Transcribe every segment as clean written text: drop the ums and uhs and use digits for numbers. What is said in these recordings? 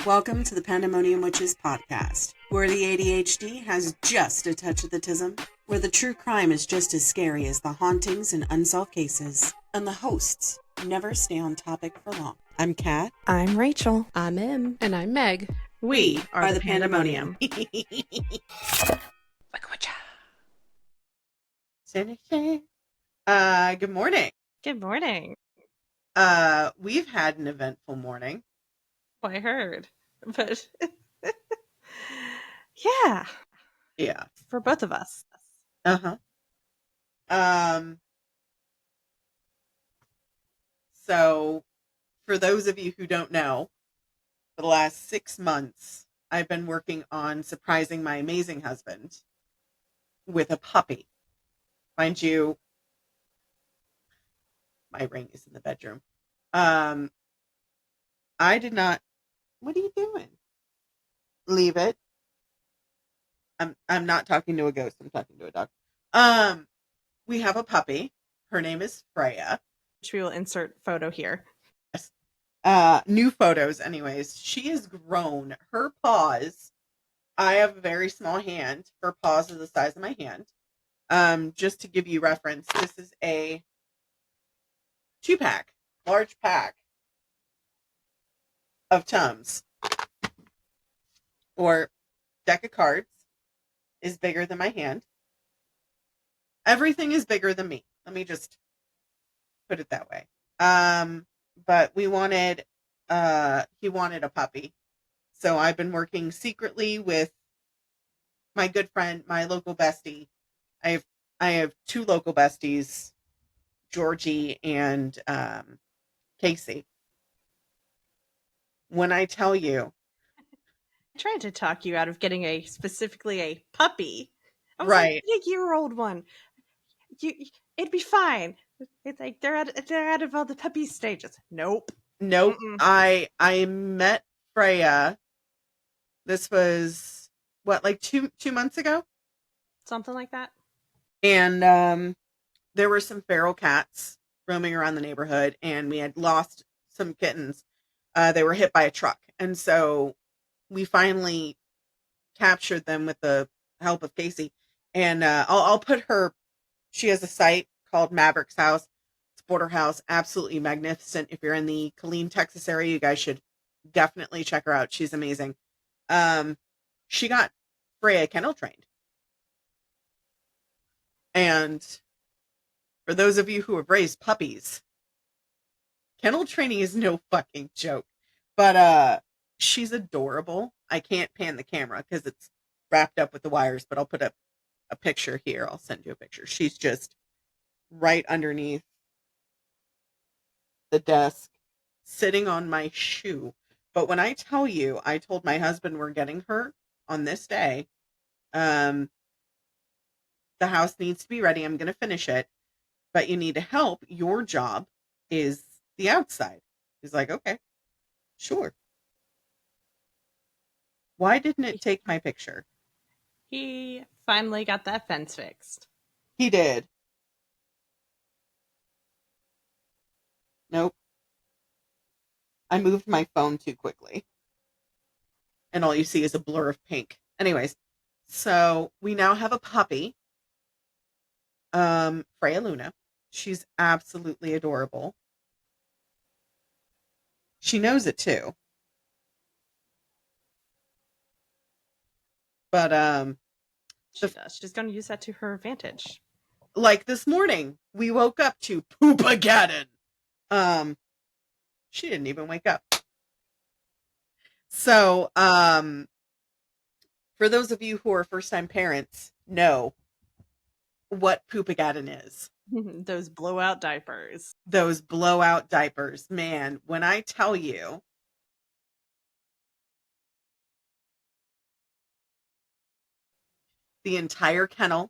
Welcome to the Pandemonium Witches podcast, where the ADHD has just a touch of the tism, where the true crime is just as scary as the hauntings and unsolved cases, and the hosts never stay on topic for long. I'm Kat. I'm Rachel. I'm Em. And I'm Meg. We are the Pandemonium. Good morning. Good morning. We've had an eventful morning. Oh, I heard, but yeah, for both of us. So for those of you who don't know, for the last 6 months, I've been working on surprising my amazing husband with a puppy. Mind you, my ring is in the bedroom. I did not. What are you doing? Leave it. I'm not talking to a ghost. I'm talking to a dog. We have a puppy. Her name is Freya. Which we will insert photo here. Yes. New photos, anyways. She has grown. Her paws. I have a very small hand. Her paws are the size of my hand. Just to give you reference, this is a 2-pack, large pack of Tums, or deck of cards, is bigger than my hand. Everything is bigger than me. Let me just put it that way. But he wanted a puppy. So I've been working secretly with my good friend, my local bestie. I have 2 local besties, Georgie and Casey. When I tell you, I tried to talk you out of getting specifically a puppy. I was right? Like, a year-old one. It'd be fine. It's like they're out of all the puppy stages. Nope. Mm-mm. I met Freya. This was like two months ago, Something like that. and there were some feral cats roaming around the neighborhood, and we had lost some kittens. They were hit by a truck, and so we finally captured them with the help of Casey. And I'll put her. She has a site called Maverick's House. It's border house, absolutely magnificent. If you're in the Killeen, Texas area, you guys should definitely check her out. She's amazing. She got Freya kennel trained, and for those of you who have raised puppies, kennel training is no fucking joke. But she's adorable. I can't pan the camera because it's wrapped up with the wires, but I'll put up a picture here. I'll send you a picture. She's just right underneath the desk, sitting on my shoe. But when I tell you, I told my husband we're getting her on this day. The house needs to be ready. I'm going to finish it, but you need to help. Your job is the outside. He's like, okay, sure. Why didn't it take my picture? He finally got that fence fixed. He did. Nope. I moved my phone too quickly, and all you see is a blur of pink. Anyways, so we now have a puppy, Freya Luna. She's absolutely adorable. She knows it too. But she does. She's going to use that to her advantage. Like this morning, we woke up to Poopageddon. She didn't even wake up. So, for those of you who are first-time parents, know what Poopageddon is. Those blowout diapers. Those blowout diapers. Man, when I tell you, the entire kennel,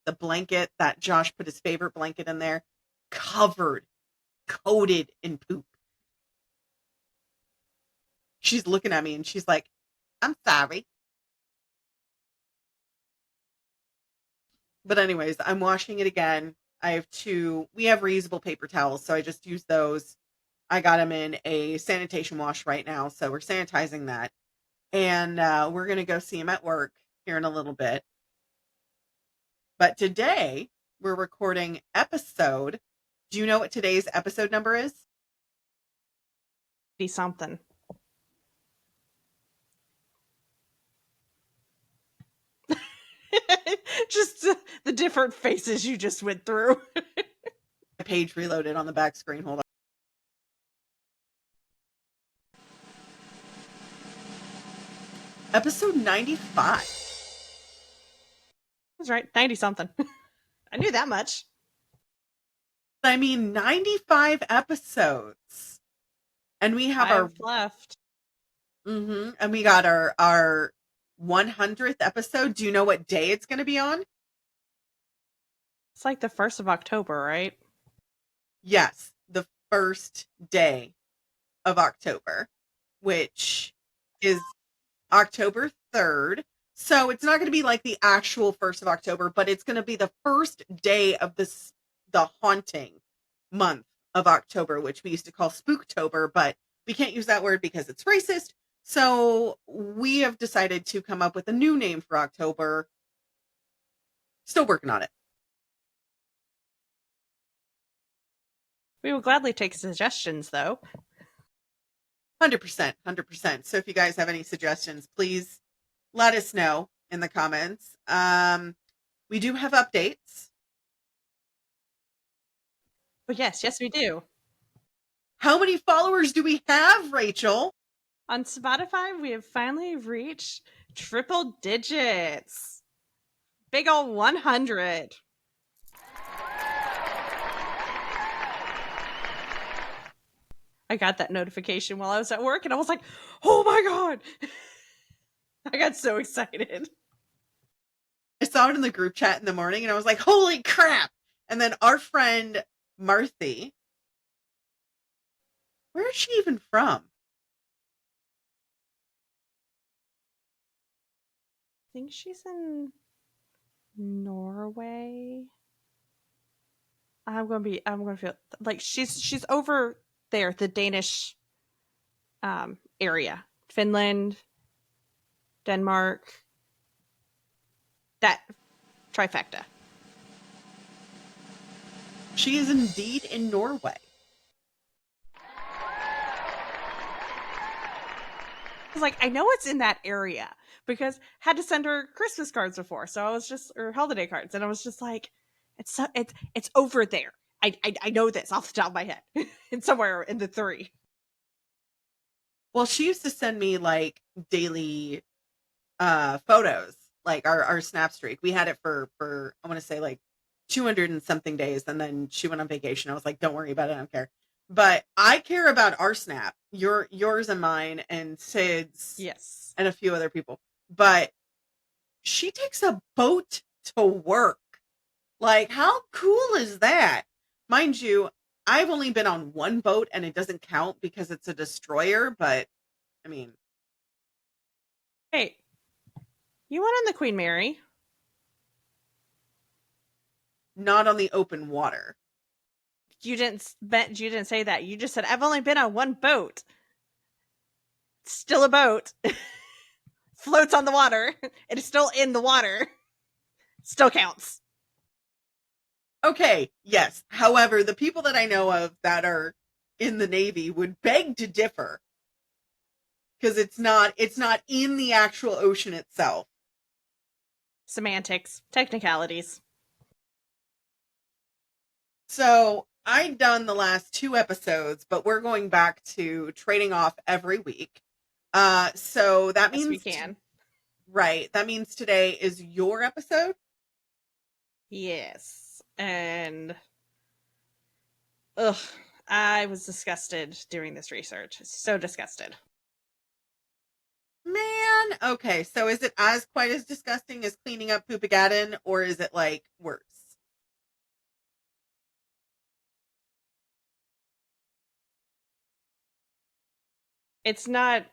the blanket that Josh put his favorite blanket in there, coated in poop. She's looking at me and she's like, I'm sorry. But anyways, I'm washing it again. We have reusable paper towels, so I just use those. I got him in a sanitation wash right now, so we're sanitizing that. And we're going to go see him at work here in a little bit. But today we're recording episode. Do you know what today's episode number is? Be something. Just the different faces you just went through. My page reloaded on the back screen. Hold on. Episode 95. That's right, 90 something. I knew that much. I mean, 95 episodes. And we have our 5 left. and we got our 100th episode. Do you know what day it's going to be on? It's like the 1st of October, right? Yes, the first day of October, which is October 3rd. So it's not going to be like the actual 1st of October, but it's going to be the first day of the haunting month of October, which we used to call Spooktober, but we can't use that word because it's racist. So we have decided to come up with a new name for October. Still working on it. We will gladly take suggestions, though. 100%, 100%. So if you guys have any suggestions, please let us know in the comments. We do have updates. But yes, we do. How many followers do we have, Rachel? On Spotify, we have finally reached triple digits. Big ol' 100. I got that notification while I was at work, and I was like, oh my god! I got so excited. I saw it in the group chat in the morning, and I was like, holy crap! And then our friend, Marthy, where is she even from? I think she's in Norway. I'm gonna feel like she's over there, the Danish area. Finland, Denmark. That trifecta. She is indeed in Norway. I was like, I know it's in that area because I had to send her Christmas cards before, so I was just or holiday cards, and I was just like, it's over there. I know this off the top of my head. It's somewhere in the 3. Well, she used to send me like daily photos, like our snap streak. We had it for I want to say like 200 and something days, and then she went on vacation. I was like, don't worry about it, I don't care. But I care about our snap, yours and mine and Sid's, Yes. and a few other people. But she takes a boat to work. Like, how cool is that? Mind you, I've only been on one boat and it doesn't count because it's a destroyer, but I mean, Hey, you went on the Queen Mary. not on the open water. You didn't say that. You just said I've only been on one boat. It's still a boat. Floats on the water. It is still in the water. Still counts. Okay, yes. However, the people that I know of that are in the Navy would beg to differ because it's not in the actual ocean itself. Semantics, technicalities. So I'd done the last 2 episodes, but we're going back to trading off every week. So that Yes, means we can. right. That means today is your episode. Yes. And ugh, I was disgusted doing this research. So disgusted. Man, okay. So is it as quite as disgusting as cleaning up Poopagadden, or is it like worse? It's not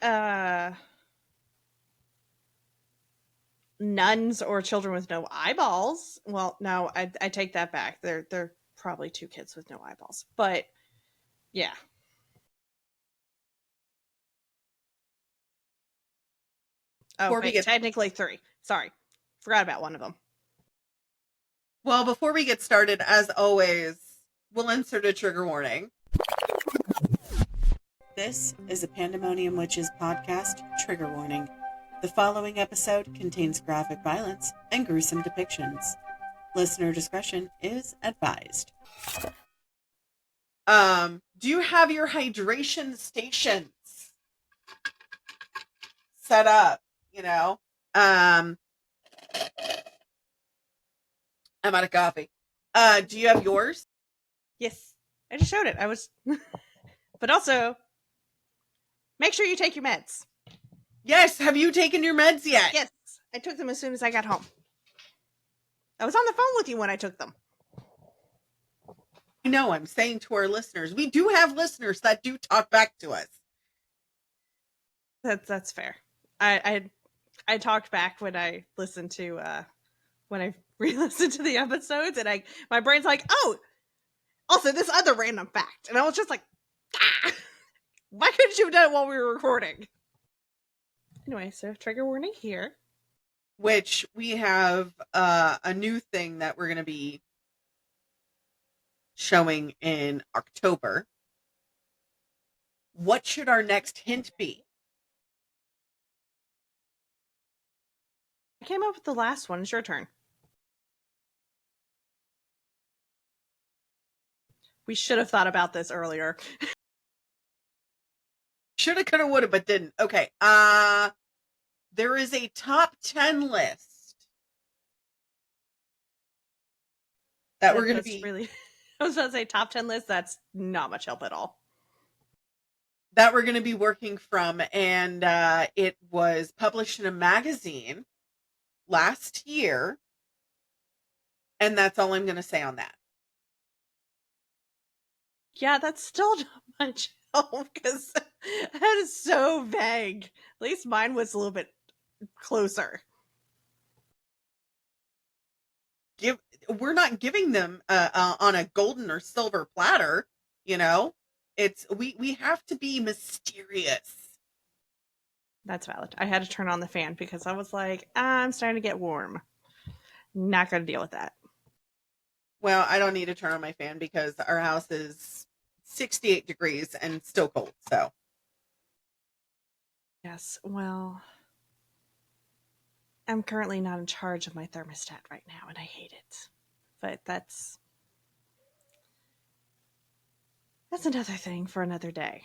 nuns or children with no eyeballs. Well, no, I take that back. They're probably 2 kids with no eyeballs. But yeah. Oh, Before we wait, get technically 3. Sorry. Forgot about one of them. before we get started, as always, we'll insert a trigger warning. This is a Pandemonium Witches podcast trigger warning. The following episode contains graphic violence and gruesome depictions. Listener discretion is advised. Do you have your hydration stations set up? I'm out of coffee. Do you have yours? Yes. I just showed it. I was. But also, make sure you take your meds. Yes. Have you taken your meds yet? Yes. I took them as soon as I got home. I was on the phone with you when I took them. I'm saying to our listeners, we do have listeners that do talk back to us. That's fair. I talked back when I listened to when I re-listened to the episodes, and my brain's like, oh, also this other random fact, and I was just like, why couldn't you have done it while we were recording? Anyway, so trigger warning here. Which we have a new thing that we're going to be showing in October. What should our next hint be? I came up with the last one. It's your turn. We should have thought about this earlier. Shoulda, coulda, woulda, but didn't. Okay. There is a top 10 list that we're going to be really. I was going to say top 10 list. That's not much help at all. That we're going to be working from, and it was published in a magazine last year, and that's all I'm going to say on that. Yeah, that's still not much help because that is so vague. At least mine was a little bit closer. We're not giving them on a golden or silver platter, It's we have to be mysterious. That's valid. I had to turn on the fan because I was like, I'm starting to get warm. Not going to deal with that. Well, I don't need to turn on my fan because our house is 68 degrees and still cold, so. Yes, well, I'm currently not in charge of my thermostat right now, and I hate it. But that's another thing for another day.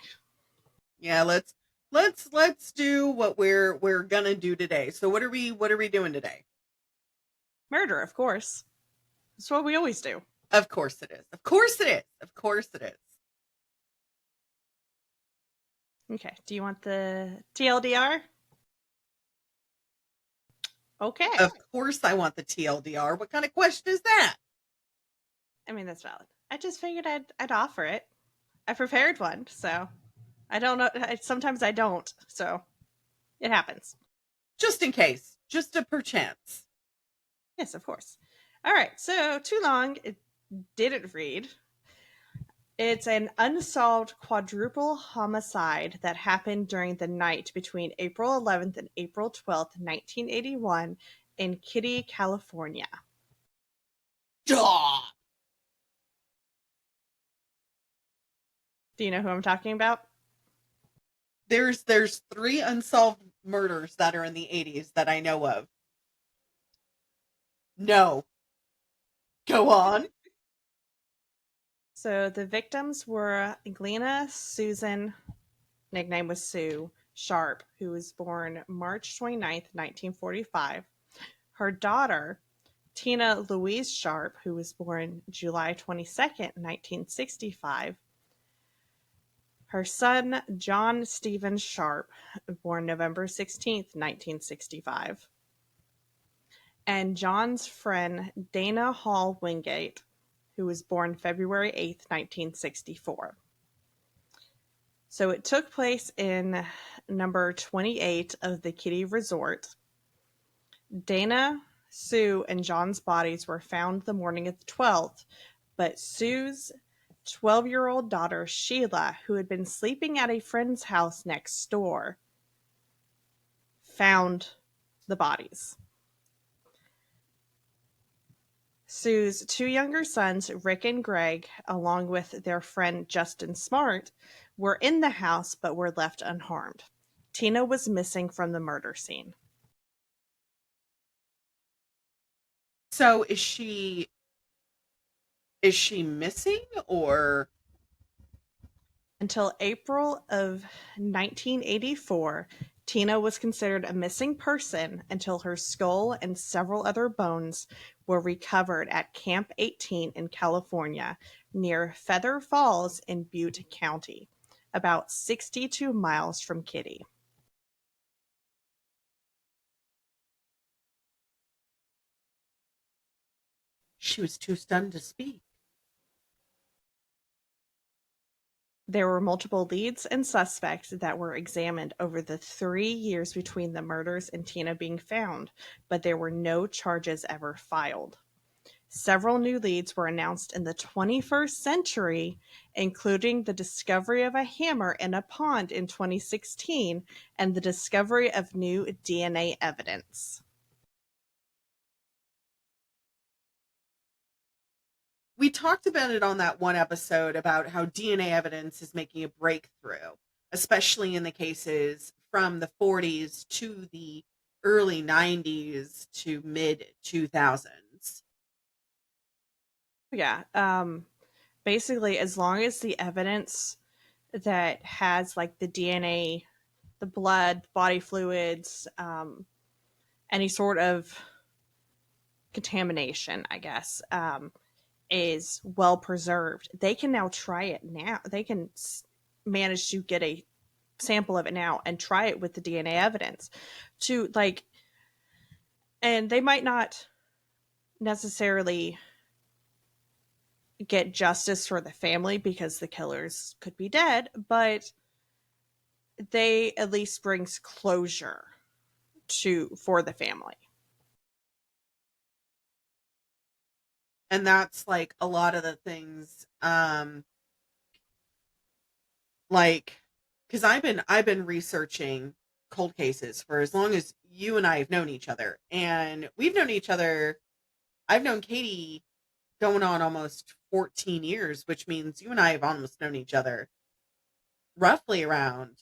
Yeah, let's do what we're gonna do today. So what are we doing today? Murder, of course. That's what we always do. Of course it is. Of course it is. Of course it is. Okay, do you want the TLDR? Okay. Of course I want the TLDR. What kind of question is that? I mean, that's valid. I just figured I'd offer it. I prepared one, so I don't know. Sometimes I don't, so it happens. Just in case. Just a perchance. Yes, of course. All right, so too long. It didn't read. It's an unsolved quadruple homicide that happened during the night between April 11th and April 12th, 1981 in Keddie, California. Duh! Do you know who I'm talking about? There's 3 unsolved murders that are in the 80s that I know of. No. Go on. So the victims were Glena Susan, nickname was Sue, Sharp, who was born March 29th, 1945. Her daughter, Tina Louise Sharp, who was born July 22nd, 1965. Her son, John Stephen Sharp, born November 16th, 1965. And John's friend, Dana Hall Wingate, who was born February 8th, 1964. So it took place in number 28 of the Keddie Resort. Dana, Sue, and John's bodies were found the morning of the 12th, but Sue's 12-year-old daughter, Sheila, who had been sleeping at a friend's house next door, found the bodies. Sue's two younger sons, Rick and Greg, along with their friend Justin Smart, were in the house but were left unharmed. Tina was missing from the murder scene. So is she missing, or Until April of 1984, Tina was considered a missing person until her skull and several other bones were recovered at Camp 18 in California, near Feather Falls in Butte County, about 62 miles from Keddie. she was too stunned to speak? There were multiple leads and suspects that were examined over the 3 years between the murders and Tina being found, but there were no charges ever filed. Several new leads were announced in the 21st century, including the discovery of a hammer in a pond in 2016 and the discovery of new DNA evidence. We talked about it on that one episode about how DNA evidence is making a breakthrough, especially in the cases from the 40s to the early 90s to mid 2000s. Yeah, basically, as long as the evidence that has like the DNA, the blood, body fluids, any sort of contamination, I guess, is well preserved, they can now try it now. They can manage to get a sample of it now and try it with the DNA evidence to like, and they might not necessarily get justice for the family because the killers could be dead, but they at least brings closure to for the family. And that's like a lot of the things, like, because I've been researching cold cases for as long as you and I have known each other, and we've known each other. I've known Katie going on almost 14 years, which means you and I have almost known each other roughly around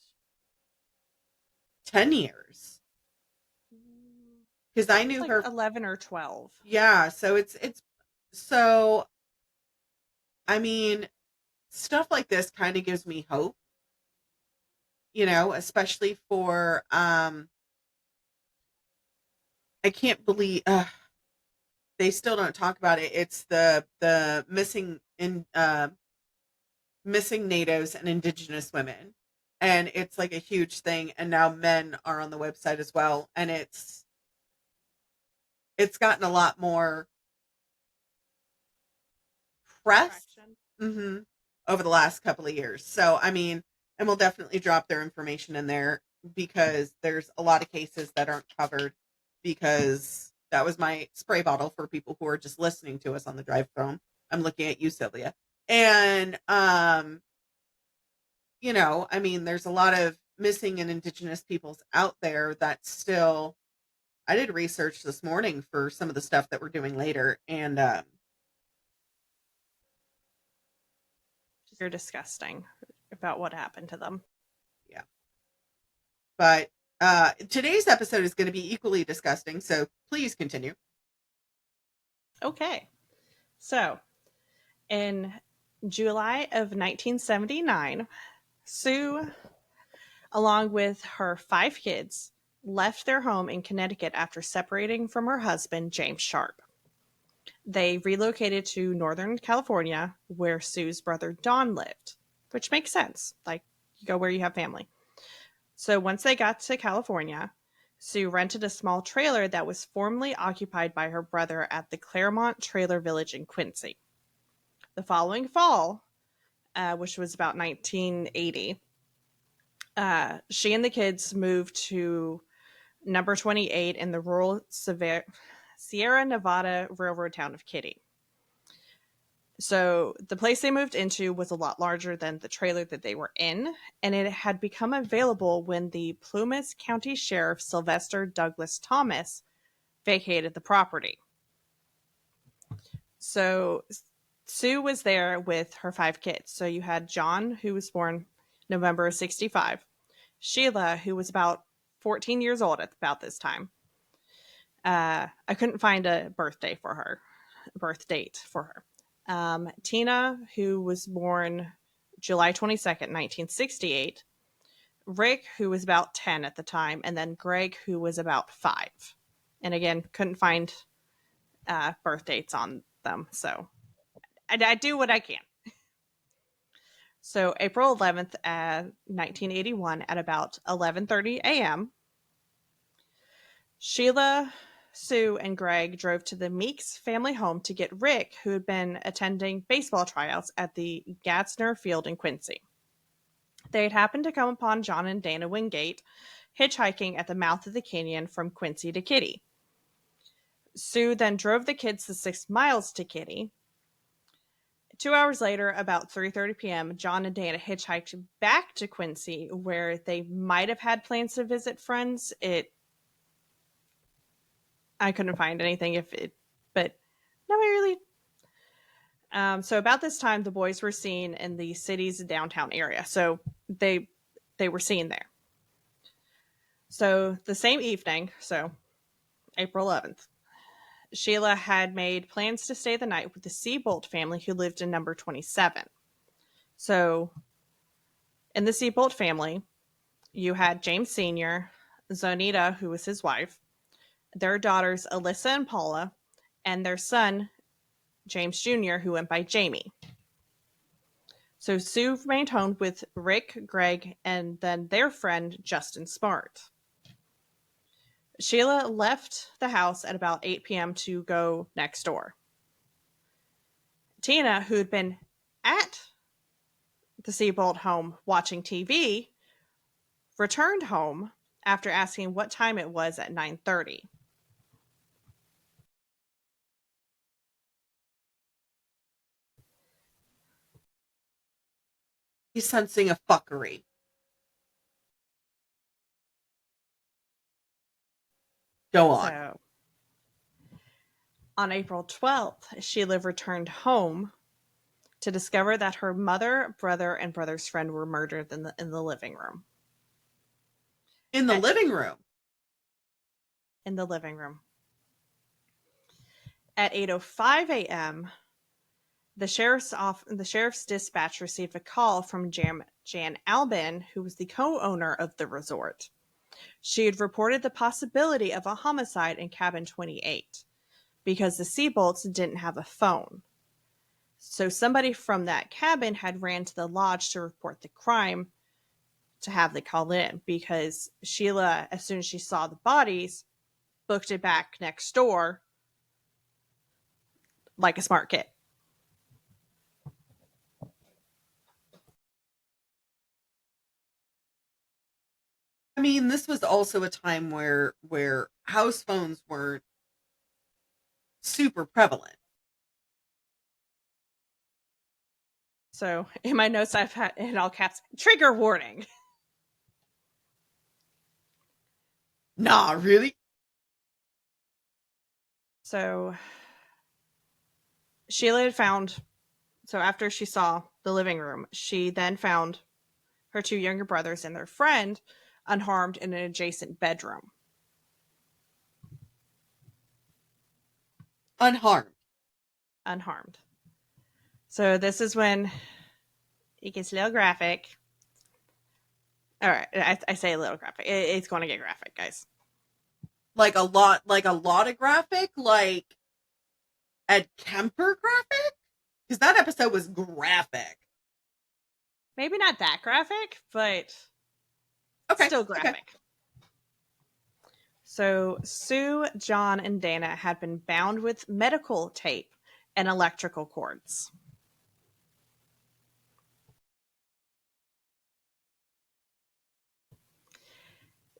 10 years, because I It's knew like her. 11 or 12. Yeah, so it's so, I mean, stuff like this kind of gives me hope, especially for, I can't believe, they still don't talk about it. It's the missing natives and indigenous women, and it's like a huge thing, and now men are on the website as well, and it's gotten a lot more press. Correction. hmm over the last couple of years. So, I mean, and we'll definitely drop their information in there, because there's a lot of cases that aren't covered, because that was my spray bottle for people who are just listening to us on the drive home. I'm looking at you, Sylvia. And I mean, there's a lot of missing and indigenous peoples out there that still, I did research this morning for some of the stuff that we're doing later, and You're disgusting about what happened to them. yeah. But today's episode is going to be equally disgusting, so please continue. Okay. So, in July of 1979, Sue, along with her 5 kids, left their home in Connecticut after separating from her husband, James Sharp. They relocated to Northern California, where Sue's brother Don lived, which makes sense. Like, you go where you have family. So once they got to California, Sue rented a small trailer that was formerly occupied by her brother at the Claremont Trailer Village in Quincy. The following fall, which was about 1980, she and the kids moved to number 28 in the rural Sierra Nevada railroad town of Keddie. So the place they moved into was a lot larger than the trailer that they were in, and it had become available when the Plumas County Sheriff Sylvester Douglas Thomas vacated the property. So Sue was there with her 5 kids. So you had John, who was born November of 65, Sheila, who was about 14 years old at about this time. I couldn't find a birth date for her. Tina, who was born July 22nd, 1968. Rick, who was about 10 at the time, and then Greg, who was about 5. And again, couldn't find birth dates on them, so I do what I can. So April 11th, 1981, at about 11:30 a.m., Sheila, Sue, and Greg drove to the Meeks family home to get Rick, who had been attending baseball tryouts at the Gadsner Field in Quincy. They had happened to come upon John and Dana Wingate hitchhiking at the mouth of the canyon from Quincy to Keddie. Sue then drove the kids the 6 miles to Keddie. 2 hours later, about 3:30 p.m., John and Dana hitchhiked back to Quincy, where they might have had plans to visit friends. I couldn't find anything but no, I really. So about this time, the boys were seen in the city's downtown area. So they were seen there. So the same evening, so April 11th, Sheila had made plans to stay the night with the Seabolt family who lived in number 27. So in the Seabolt family, you had James Sr., Zonita, who was his wife, their daughters Alyssa and Paula, and their son, James Jr., who went by Jamie. So Sue remained home with Rick, Greg, and then their friend, Justin Smart. Sheila left the house at about 8 p.m. to go next door. Tina, who had been at the Seabolt home watching TV, returned home after asking what time it was at 9:30. He's sensing a fuckery. Go on. So on April 12th, Sheila returned home to discover that her mother, brother, and brother's friend were murdered in the living room. In the living room? In the living room. At 8:05 a.m., the sheriff's dispatch received a call from Jan Albin, who was the co-owner of the resort. She had reported the possibility of a homicide in cabin 28 because the Seabolts didn't have a phone. So somebody from that cabin had ran to the lodge to report the crime to have they called in, because Sheila, as soon as she saw the bodies, booked it back next door like a smart kid. I mean, this was also a time where house phones weren't super prevalent. So in my notes, I've had in all caps, trigger warning. Nah, really? So Sheila had found, so after she saw the living room, she then found her 2 younger brothers and their friend unharmed in an adjacent bedroom. Unharmed. Unharmed. So this is when it gets a little graphic. All right, I say a little graphic. It's going to get graphic, guys. Like a lot of graphic? Like Ed Kemper graphic? Because that episode was graphic. Maybe not that graphic, but still graphic. Okay. So Sue, John, and Dana had been bound with medical tape and electrical cords.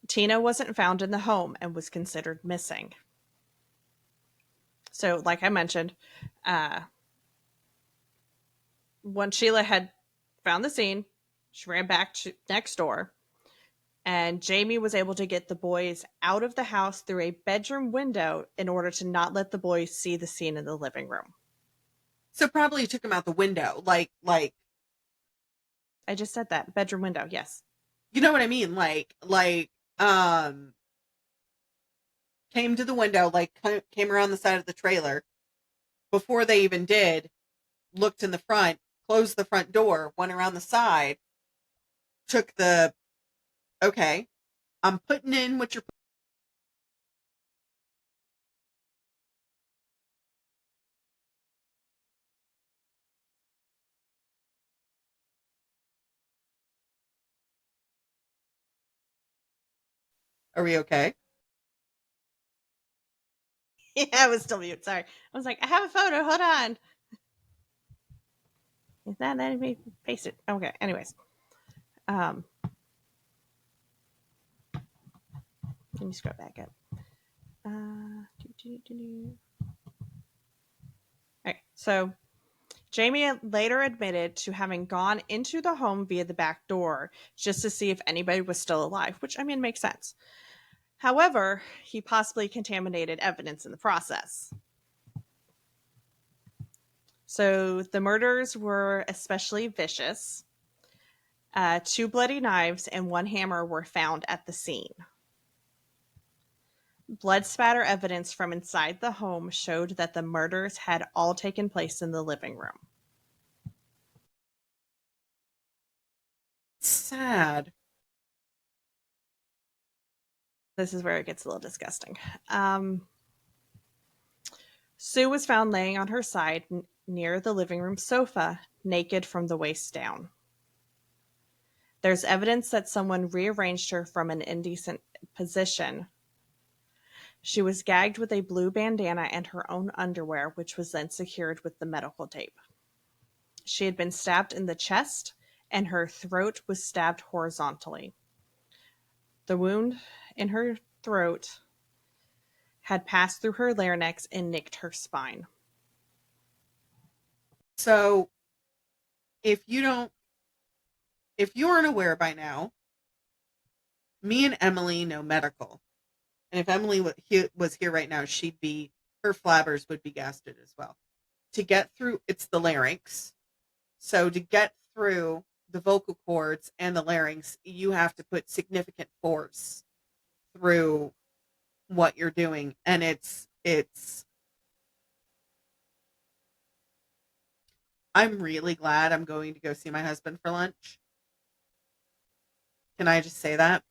Tina wasn't found in the home and was considered missing. So, like I mentioned, once Sheila had found the scene, she ran back to next door, and Jamie was able to get the boys out of the house through a bedroom window in order to not let the boys see the scene in the living room. So probably took him out the window, like I just said that. Bedroom window, yes. you know what I mean, um came to the window, like came around the side of the trailer before they even did, looked in the front, closed the front door, went around the side, took the okay, I'm putting in what you're. Are we okay? Yeah, I was still mute. Sorry. I was like, I have a photo. Hold on. Is that letting me paste it? Okay. Anyways, um, let me scroll back up. Okay, so Jamie later admitted to having gone into the home via the back door just to see if anybody was still alive, which I mean makes sense. However, he possibly contaminated evidence in the process. So the murders were especially vicious. Two bloody knives and one hammer were found at the scene. Blood spatter evidence from inside the home showed that the murders had all taken place in the living room. Sad. This is where it gets a little disgusting. Sue was found laying on her side near the living room sofa, naked from the waist down. There's evidence that someone rearranged her from an indecent position. She was gagged with a blue bandana and her own underwear, which was then secured with the medical tape. She had been stabbed in the chest, and her throat was stabbed horizontally. The wound in her throat had passed through her larynx and nicked her spine. So if you don't, if you aren't aware by now, me and Emily know medical, and if Emily was here right now, she'd be, her flabbers would be gasted as well. To get through, it's the larynx. So to get through the vocal cords and the larynx, you have to put significant force through what you're doing, and it's I'm really glad I'm going to go see my husband for lunch. Can I just say that?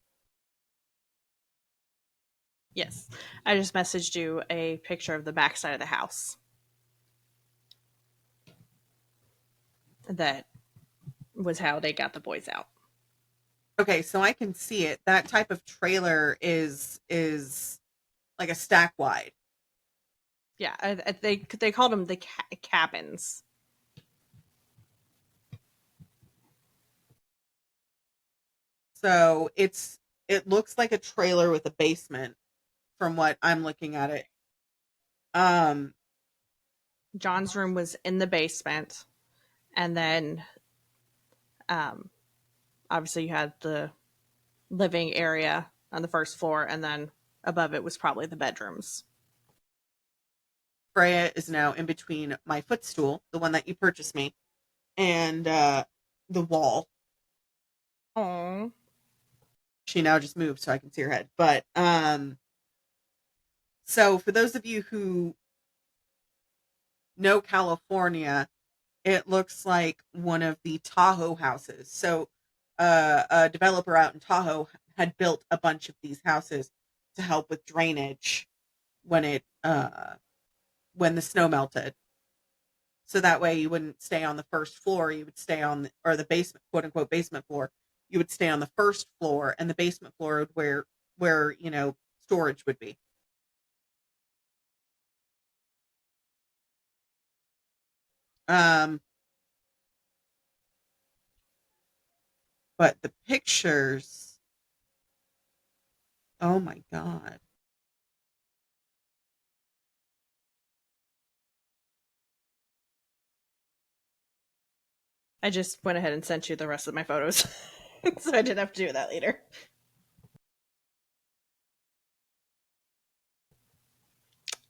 Yes, I just messaged you a picture of the backside of the house. That was how they got the boys out. Okay, so I can see it. That type of trailer is like a stack wide. Yeah, they called them the cabins. So it looks like a trailer with a basement from what I'm looking at it. Um John's room was in the basement, and then um, obviously you had the living area on the first floor, and then above it was probably the bedrooms. Freya is now in between my footstool, the one that you purchased me, and the wall. Oh, She now just moved so I can see her head. But so for those of you who know California, it looks like one of the Tahoe houses. So a developer out in Tahoe had built a bunch of these houses to help with drainage when it when the snow melted. So that way you wouldn't stay on the first floor, you would stay on or the basement, quote unquote basement floor. You would stay on the first floor, and the basement floor would where storage would be. Um, but the pictures, oh my god. I just went ahead and sent you the rest of my photos. So I didn't have to do that later.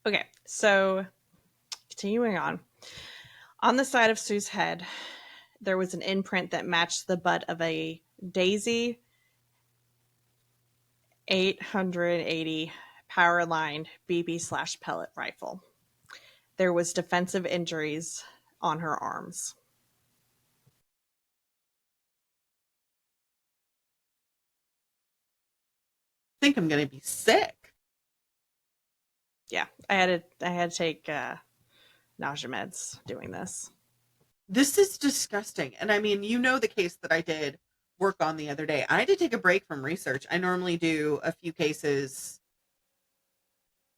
Okay, so continuing on. On the side of Sue's head, there was an imprint that matched the butt of a Daisy 880 power lined BB/pellet rifle. There was defensive injuries on her arms. I think I'm going to be sick. Yeah, I had to take nausea meds doing this. This is disgusting. And I mean, you know, the case that I did work on the other day. I had to take a break from research. I normally do a few cases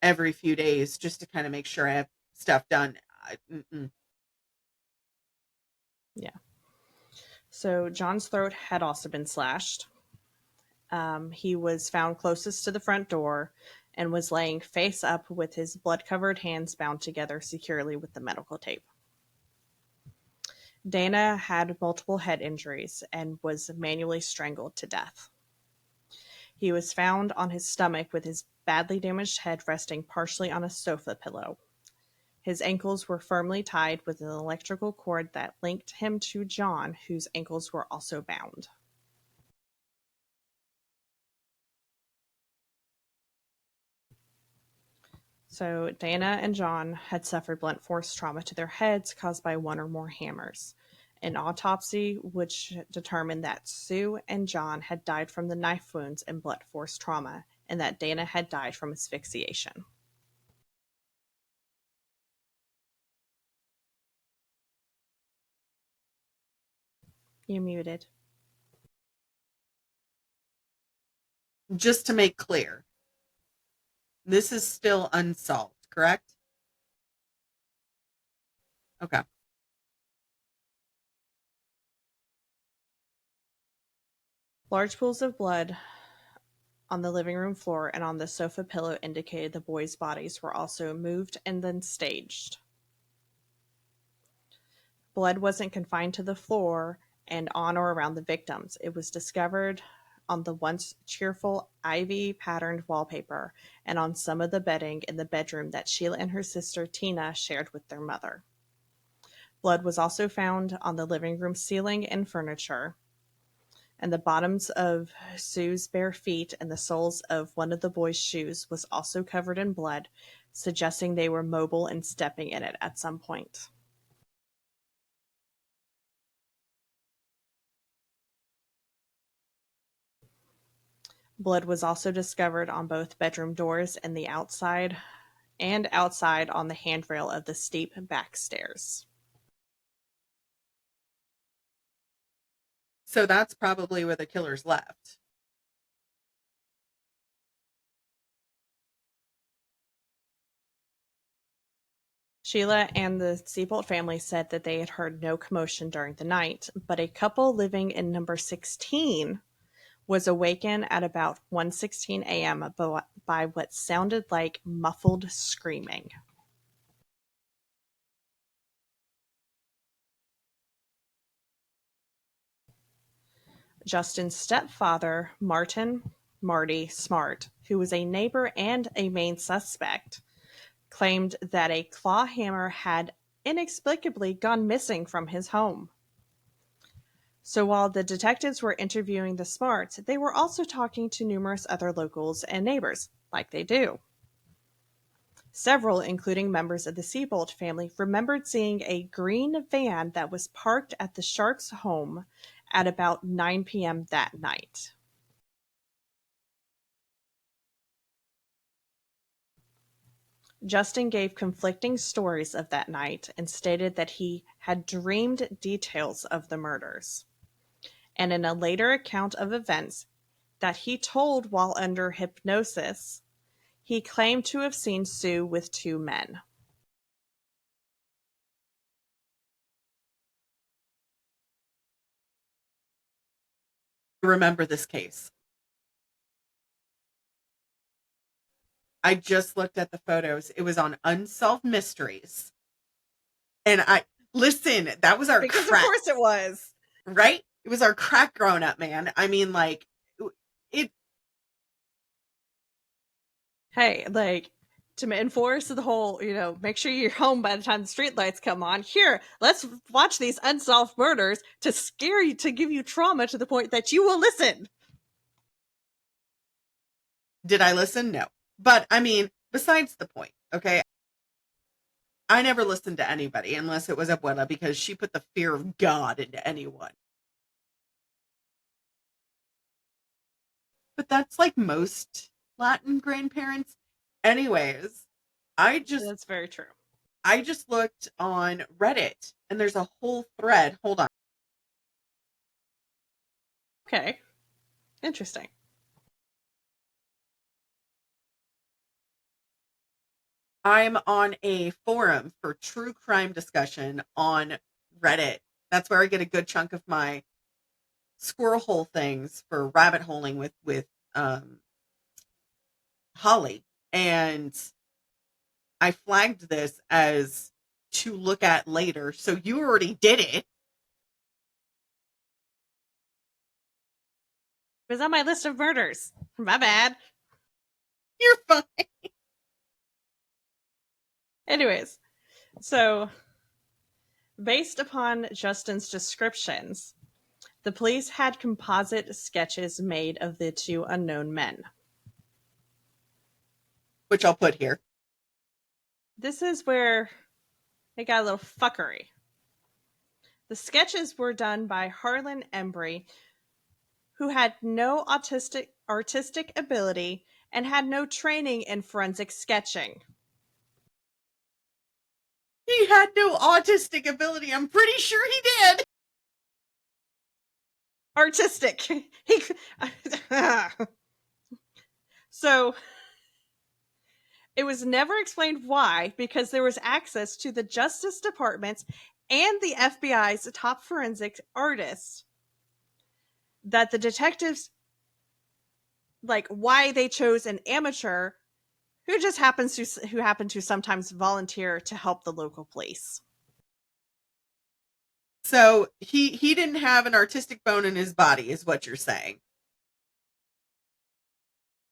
every few days just to kind of make sure I have stuff done. Yeah. So John's throat had also been slashed. He was found closest to the front door and was laying face up with his blood-covered hands bound together securely with the medical tape. Dana had multiple head injuries and was manually strangled to death. He was found on his stomach with his badly damaged head resting partially on a sofa pillow. His ankles were firmly tied with an electrical cord that linked him to John, whose ankles were also bound. So Dana and John had suffered blunt force trauma to their heads caused by one or more hammers. An autopsy which determined that Sue and John had died from the knife wounds and blunt force trauma, and that Dana had died from asphyxiation. You muted. Just to make clear, this is still unsolved, correct? Okay. Large pools of blood on the living room floor and on the sofa pillow indicated the boys' bodies were also moved and then staged. Blood wasn't confined to the floor and on or around the victims. It was discovered on the once cheerful ivy-patterned wallpaper and on some of the bedding in the bedroom that Sheila and her sister Tina shared with their mother. Blood was also found on the living room ceiling and furniture, and the bottoms of Sue's bare feet and the soles of one of the boys' shoes was also covered in blood, suggesting they were mobile and stepping in it at some point. Blood was also discovered on both bedroom doors and outside on the handrail of the steep back stairs. So that's probably where the killers left. Sheila and the Seabolt family said that they had heard no commotion during the night, but a couple living in number 16 was awakened at about 1:16 a.m. by what sounded like muffled screaming. Justin's stepfather, Marty Smart, who was a neighbor and a main suspect, claimed that a claw hammer had inexplicably gone missing from his home. So while the detectives were interviewing the Smarts, they were also talking to numerous other locals and neighbors, like they do. Several, including members of the Seabolt family, remembered seeing a green van that was parked at the Sharks' home at about 9 p.m. that night. Justin gave conflicting stories of that night and stated that he had dreamed details of the murders. And in a later account of events that he told while under hypnosis, he claimed to have seen Sue with two men. Remember this case. I just looked at the photos. It was on Unsolved Mysteries. And Listen, that was our Because of crack, course it was. right? It was our crack growing up, man. I mean, like, it. Hey, like, to enforce the whole, make sure you're home by the time the streetlights come on. Here, let's watch these unsolved murders to scare you, to give you trauma to the point that you will listen. Did I listen? No. But I mean, besides the point, okay? I never listened to anybody unless it was Abuela because she put the fear of God into anyone. But that's like most Latin grandparents. Anyways, I just That's very true. I just looked on Reddit and there's a whole thread. Hold on. Okay. Interesting. I'm on a forum for true crime discussion on Reddit. That's where I get a good chunk of my squirrel hole things for rabbit holing with Holly. And I flagged this as to look at later. So you already did it. It was on my list of murders. My bad. You're fine. Anyways, so based upon Justin's descriptions, the police had composite sketches made of the two unknown men. Which I'll put here. This is where it got a little fuckery. The sketches were done by Harlan Embry, who had no artistic ability and had no training in forensic sketching. He had no autistic ability. I'm pretty sure he did. Artistic. He So it was never explained why, because there was access to the Justice Department's and the FBI's top forensic artists, that the detectives, like, why they chose an amateur who happened to sometimes volunteer to help the local police. So he didn't have an artistic bone in his body, is what you're saying.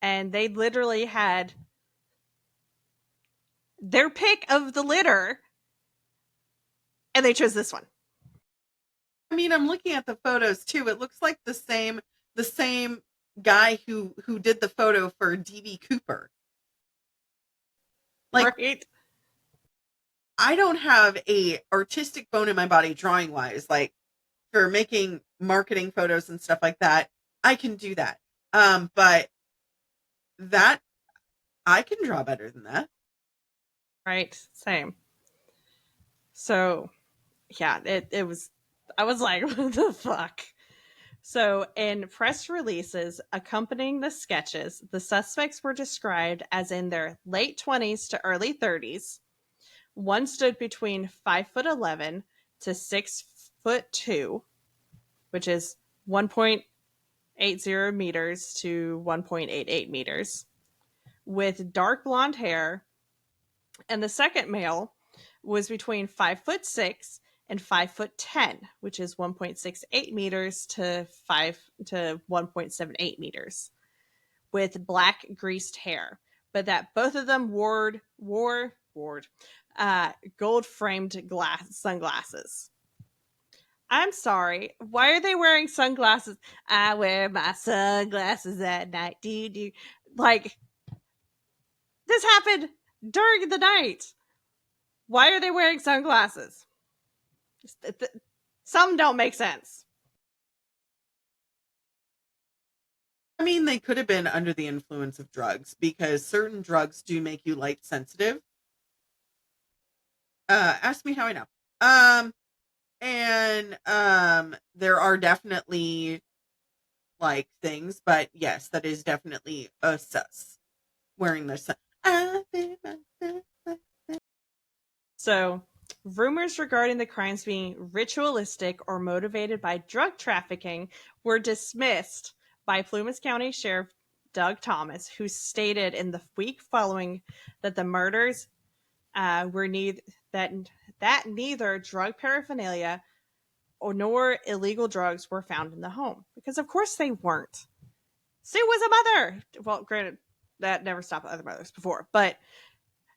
And they literally had their pick of the litter, and they chose this one. I mean, I'm looking at the photos too. It looks like the same guy who did the photo for DB Cooper. Like, right? I don't have a artistic bone in my body drawing wise, like for making marketing photos and stuff like that. I can do that. But that I can draw better than that. Right. Same. So yeah, it was, I was like, what the fuck? So, in press releases accompanying the sketches, the suspects were described as in their late 20s to early 30s. One stood between 5'11" to 6'2", which is 1.80 meters to 1.88 meters, with dark blonde hair. And the second male was between 5'6" and 5'10", which is 1.68 meters to 1.78 meters, with black greased hair. But that both of them wore gold framed sunglasses. I'm sorry. Why are they wearing sunglasses? I wear my sunglasses at night. Do like, this happened during the night. Why are they wearing sunglasses? Some don't make sense. I mean, they could have been under the influence of drugs because certain drugs do make you light sensitive. Ask me how I know. There are definitely like things, but yes, that is definitely a sus wearing their sun. So, rumors regarding the crimes being ritualistic or motivated by drug trafficking were dismissed by Plumas County Sheriff Doug Thomas, who stated in the week following that the murders were that neither drug paraphernalia or nor illegal drugs were found in the home, because of course they weren't. Sue was a mother. Well, granted, that never stopped other mothers before, but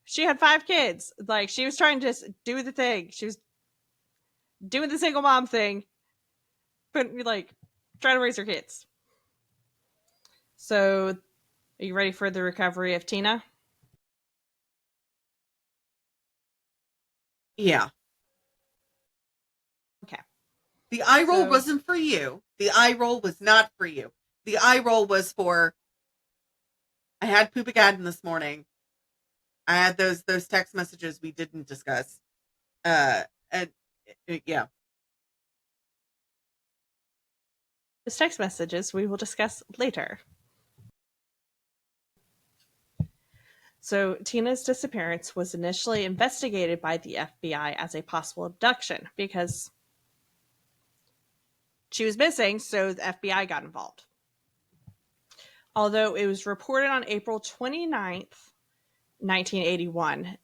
she had 5 kids. Like, she was trying to just do the thing. She was doing the single mom thing, but like trying to raise her kids. So, are you ready for the recovery of Tina? Yeah. Okay. The eye roll So, wasn't for you. The eye roll was not for you. The eye roll was for, I had Poopagadden this morning. I had those text messages we didn't discuss. And yeah. those text messages we will discuss later. So, Tina's disappearance was initially investigated by the FBI as a possible abduction because she was missing, so the FBI got involved. Although it was reported on April 29th, 1981,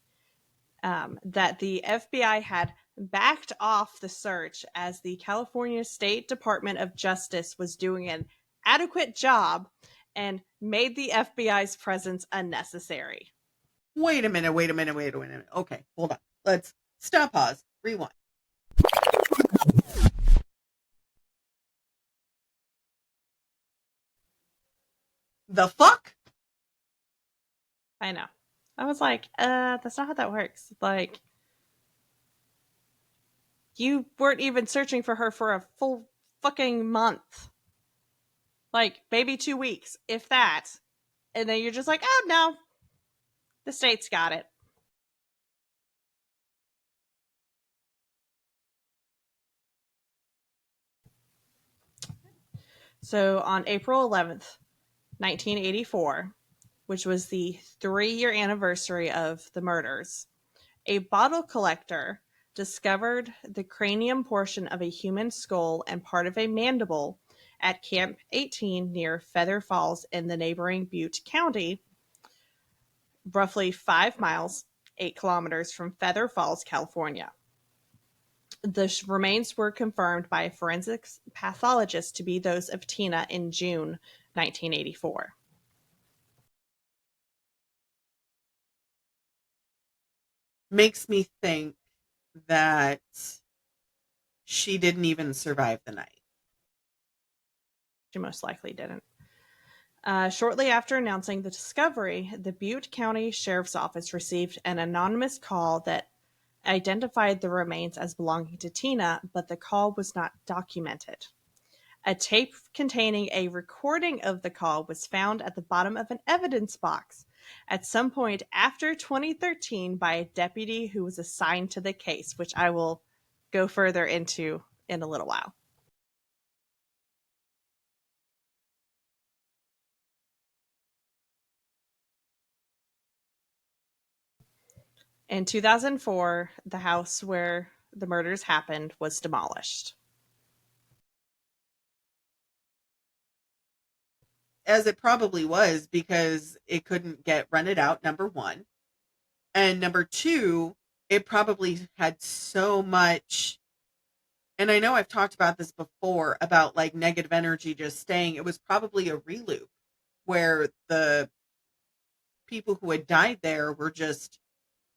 that the FBI had backed off the search as the California State Department of Justice was doing an adequate job and made the FBI's presence unnecessary. Wait a minute. Okay, hold on. Let's stop, pause, rewind. The fuck? I know. I was like, that's not how that works. Like, you weren't even searching for her for a full fucking month. Like, maybe 2 weeks, if that. And then you're just like, oh no, the state's got it. So on April 11th, 1984, which was the 3-year anniversary of the murders, a bottle collector discovered the cranium portion of a human skull and part of a mandible at Camp 18 near Feather Falls in the neighboring Butte County, roughly 5 miles, 8 kilometers from Feather Falls, California. The remains were confirmed by a forensics pathologist to be those of Tina in June 1984. Makes me think that she didn't even survive the night. She most likely didn't. Shortly after announcing the discovery, the Butte County Sheriff's Office received an anonymous call that identified the remains as belonging to Tina, but the call was not documented. A tape containing a recording of the call was found at the bottom of an evidence box at some point after 2013 by a deputy who was assigned to the case, which I will go further into in a little while. In 2004, the house where the murders happened was demolished. As it probably was, because it couldn't get rented out, number one. And number two, it probably had so much, and I know I've talked about this before about like negative energy just staying. It was probably a reloop where the people who had died there were just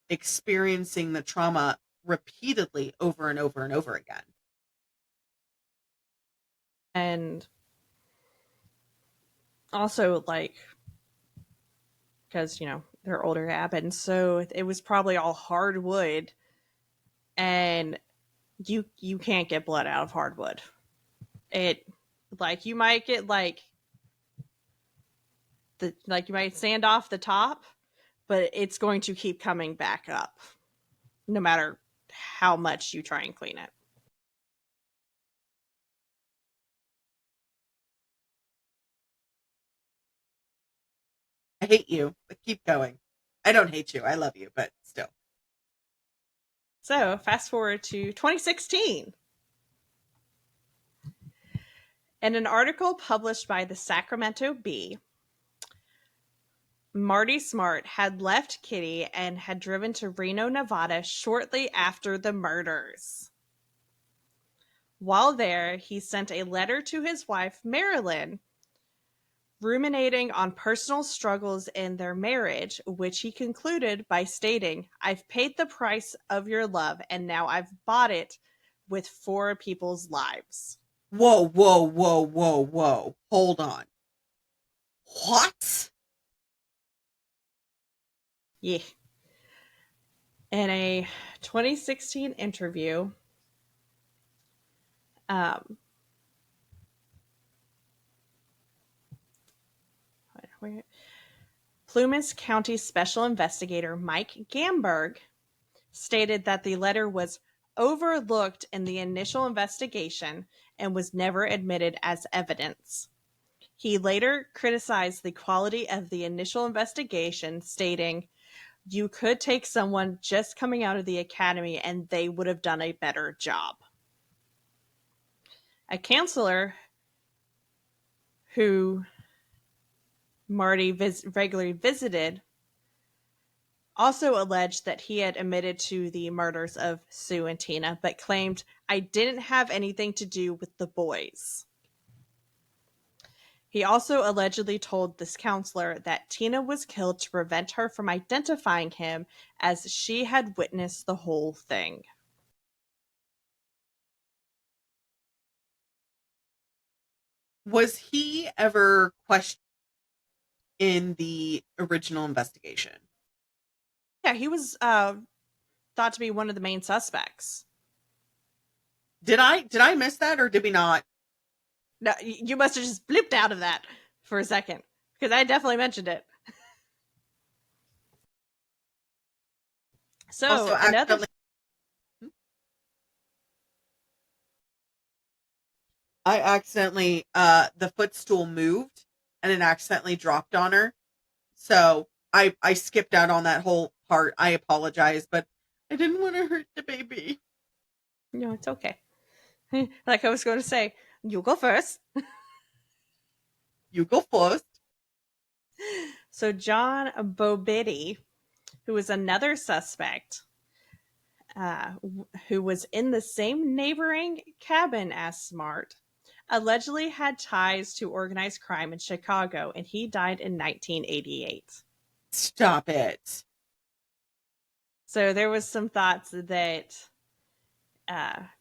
experiencing the trauma repeatedly over and over and over again. And also, like, because, they're older happened, so it was probably all hardwood, and you can't get blood out of hardwood. It, like, you might get, you might sand off the top, but it's going to keep coming back up no matter how much you try and clean it. I hate you, but keep going. I don't hate you. I love you, but still. So, fast forward to 2016. In an article published by the Sacramento Bee, Marty Smart had left Keddie and had driven to Reno, Nevada shortly after the murders. While there, he sent a letter to his wife, Marilyn, ruminating on personal struggles in their marriage, which he concluded by stating, "I've paid the price of your love, and now I've bought it with 4 people's lives." Whoa, whoa, whoa, whoa, whoa. Hold on. What? Yeah. In a 2016 interview, um, Plumas County Special Investigator Mike Gamberg stated that the letter was overlooked in the initial investigation and was never admitted as evidence. He later criticized the quality of the initial investigation, stating, "You could take someone just coming out of the academy and they would have done a better job." A counselor who Marty regularly visited also alleged that he had admitted to the murders of Sue and Tina, but claimed, "I didn't have anything to do with the boys." He also allegedly told this counselor that Tina was killed to prevent her from identifying him, as she had witnessed the whole thing. Was he ever questioned in the original investigation? Yeah, he was thought to be one of the main suspects. Did I miss that, or did we not? No, you must have just blipped out of that for a second, because I definitely mentioned it. Also So another, accidentally I accidentally the footstool moved and it accidentally dropped on her. So I skipped out on that whole part. I apologize, but I didn't want to hurt the baby. no, it's okay. Like I was going to say, you go first. You go first. So John Bobitti, who was another suspect, who was in the same neighboring cabin as Smart, allegedly had ties to organized crime in Chicago, and he died in 1988. Stop it. So there was some thoughts that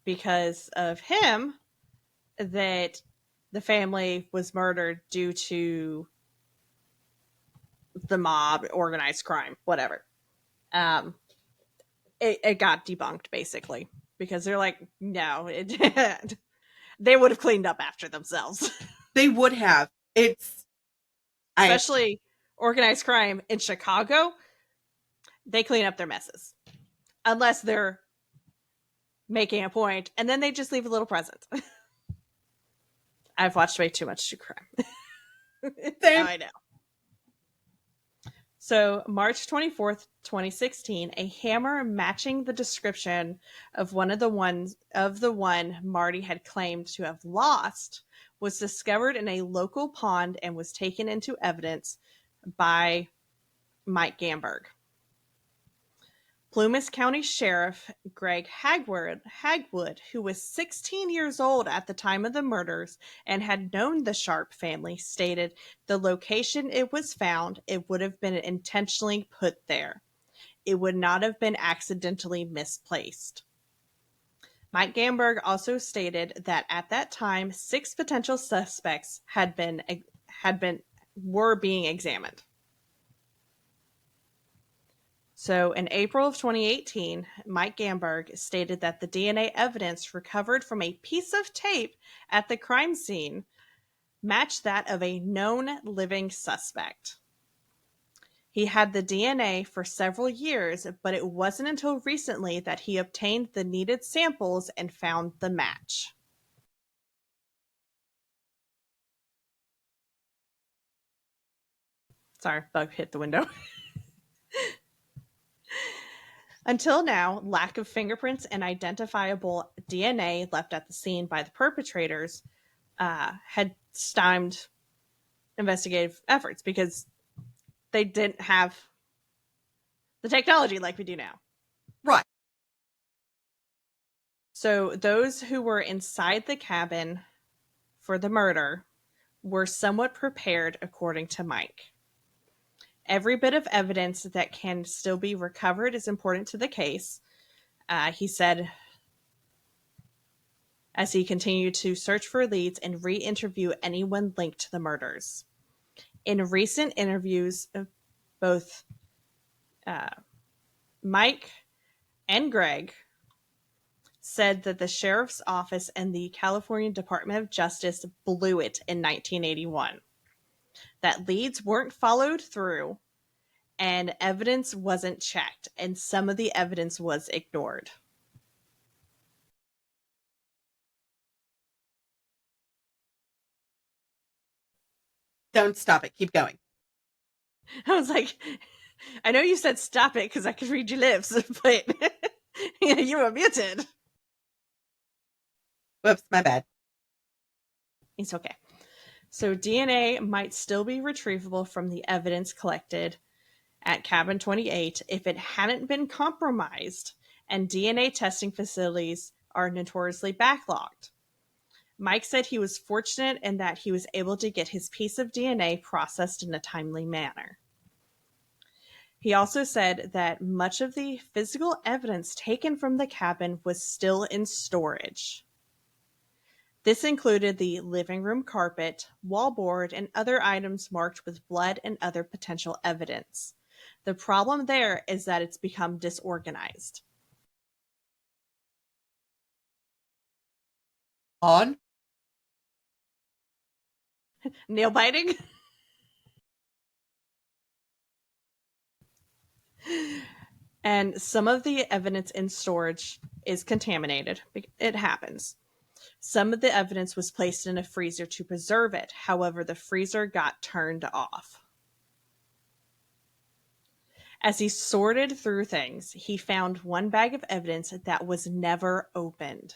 because of him, that the family was murdered due to the mob, organized crime, whatever. Um, it got debunked basically because they're like, no, they would have cleaned up after themselves. They would have. It's I Especially organized crime in Chicago, they clean up their messes unless they're making a point, and then they just leave a little present. I've watched way too much true crime. Now same. I know. So, March 24th, 2016, a hammer matching the description of the one Marty had claimed to have lost was discovered in a local pond and was taken into evidence by Mike Gamberg. Plumas County Sheriff Greg Hagwood, who was 16 years old at the time of the murders and had known the Sharp family, stated the location it was found, it would have been intentionally put there. It would not have been accidentally misplaced. Mike Gamberg also stated that at that time, 6 potential suspects were being examined. So in April of 2018, Mike Gamberg stated that the DNA evidence recovered from a piece of tape at the crime scene matched that of a known living suspect. He had the DNA for several years, but it wasn't until recently that he obtained the needed samples and found the match. Sorry, bug hit the window. Until now, lack of fingerprints and identifiable DNA left at the scene by the perpetrators had stymied investigative efforts because they didn't have the technology like we do now. Right. So those who were inside the cabin for the murder were somewhat prepared, according to Mike. Every bit of evidence that can still be recovered is important to the case, he said, as he continued to search for leads and re-interview anyone linked to the murders. In recent interviews, both Mike and Greg said that the sheriff's office and the California Department of Justice blew it in 1981. That leads weren't followed through and evidence wasn't checked, and some of the evidence was ignored. Don't stop it. Keep going. I was like, I know you said stop it because I could read your lips, but you were muted. Whoops, my bad. It's okay. So DNA might still be retrievable from the evidence collected at Cabin 28 if it hadn't been compromised, and DNA testing facilities are notoriously backlogged. Mike said he was fortunate in that he was able to get his piece of DNA processed in a timely manner. He also said that much of the physical evidence taken from the cabin was still in storage. This included the living room carpet, wallboard, and other items marked with blood and other potential evidence. The problem there is that it's become disorganized. On? Nail biting? And some of the evidence in storage is contaminated. It happens. Some of the evidence was placed in a freezer to preserve it. However, the freezer got turned off. As he sorted through things, he found one bag of evidence that was never opened.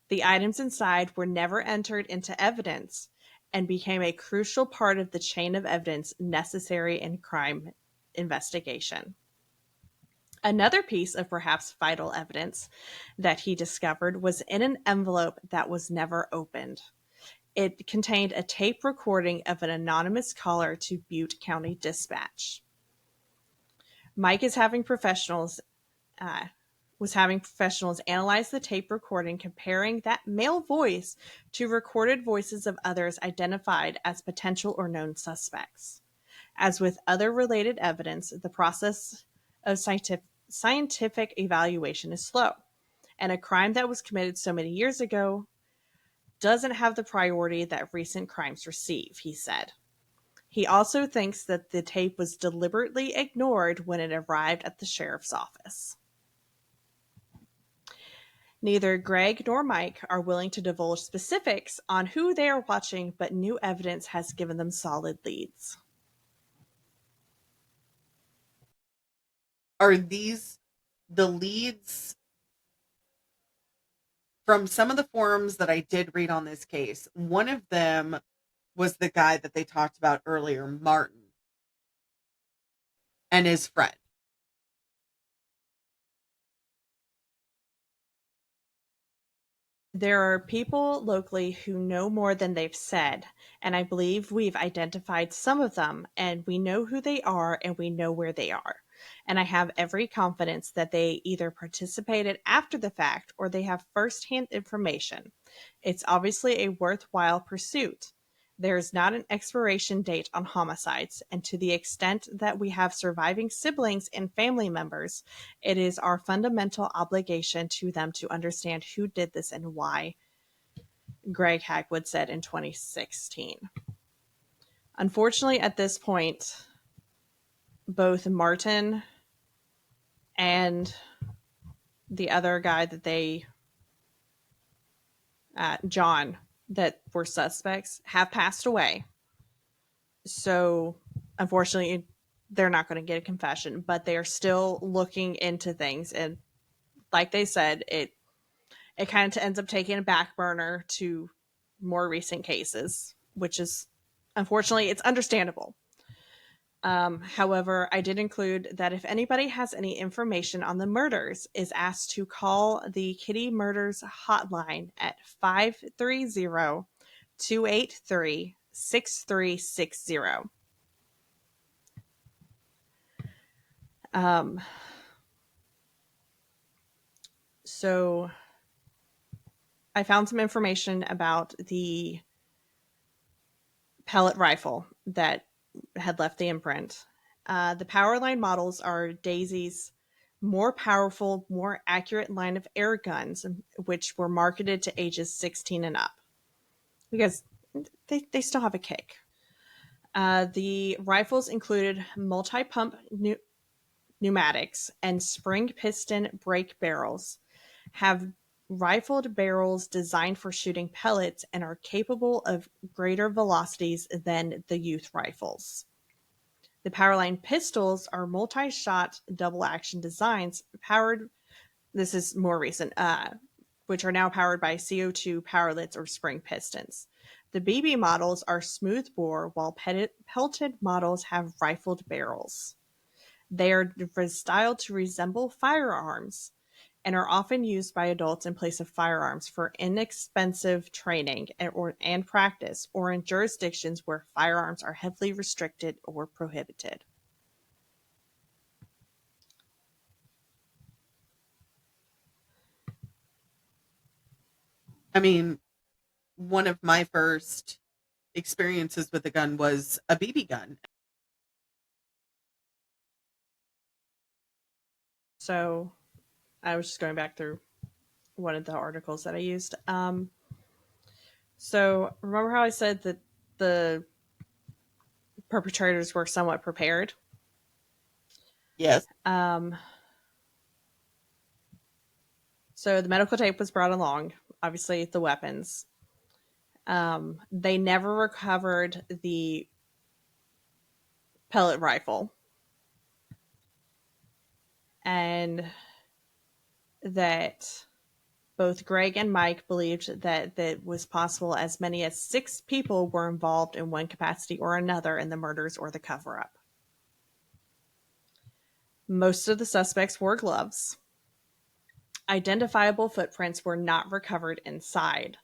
The items inside were never entered into evidence and became a crucial part of the chain of evidence necessary in crime investigation. Another piece of perhaps vital evidence that he discovered was in an envelope that was never opened. It contained a tape recording of an anonymous caller to Butte County Dispatch. Mike was having professionals analyze the tape recording, comparing that male voice to recorded voices of others identified as potential or known suspects. As with other related evidence, the process of scientific evaluation is slow, and a crime that was committed so many years ago doesn't have the priority that recent crimes receive, he said. He also thinks that the tape was deliberately ignored when it arrived at the sheriff's office. Neither Greg nor Mike are willing to divulge specifics on who they are watching, but new evidence has given them solid leads. Are these the leads from some of the forums that I did read on this case? One of them was the guy that they talked about earlier, Martin, and his friend. There are people locally who know more than they've said, and I believe we've identified some of them, and we know who they are and we know where they are. And I have every confidence that they either participated after the fact or they have firsthand information. It's obviously a worthwhile pursuit. There is not an expiration date on homicides, and to the extent that we have surviving siblings and family members, it is our fundamental obligation to them to understand who did this and why, Greg Hagwood said in 2016. Unfortunately, at this point, both Martin and the other guy that John, that were suspects, have passed away. So, unfortunately, they're not going to get a confession, but they are still looking into things. And like they said, it kind of ends up taking a back burner to more recent cases, which is, unfortunately, it's understandable. However, I did include that if anybody has any information on the murders, is asked to call the Keddie Murders hotline at 530-283-6360. Um, so I found some information about the pellet rifle that had left the imprint. The Powerline models are Daisy's more powerful, more accurate line of air guns, which were marketed to ages 16 and up because they still have a kick. The rifles included multi pump pneumatics and spring piston brake barrels, have rifled barrels designed for shooting pellets, and are capable of greater velocities than the youth rifles. The Powerline pistols are multi-shot double-action designs powered. This is more recent, which are now powered by CO2 powerlets or spring pistons. The BB models are smooth bore, while pelted models have rifled barrels. They are styled to resemble firearms and are often used by adults in place of firearms for inexpensive training and practice, or in jurisdictions where firearms are heavily restricted or prohibited. I mean, one of my first experiences with a gun was a BB gun. So I was just going back through one of the articles that I used. So remember how I said that the perpetrators were somewhat prepared? Yes. Um, so the medical tape was brought along, obviously the weapons. They never recovered the pellet rifle, and that both Greg and Mike believed that it was possible as many as 6 people were involved in one capacity or another in the murders or the cover up. Most of the suspects wore gloves. Identifiable footprints were not recovered inside.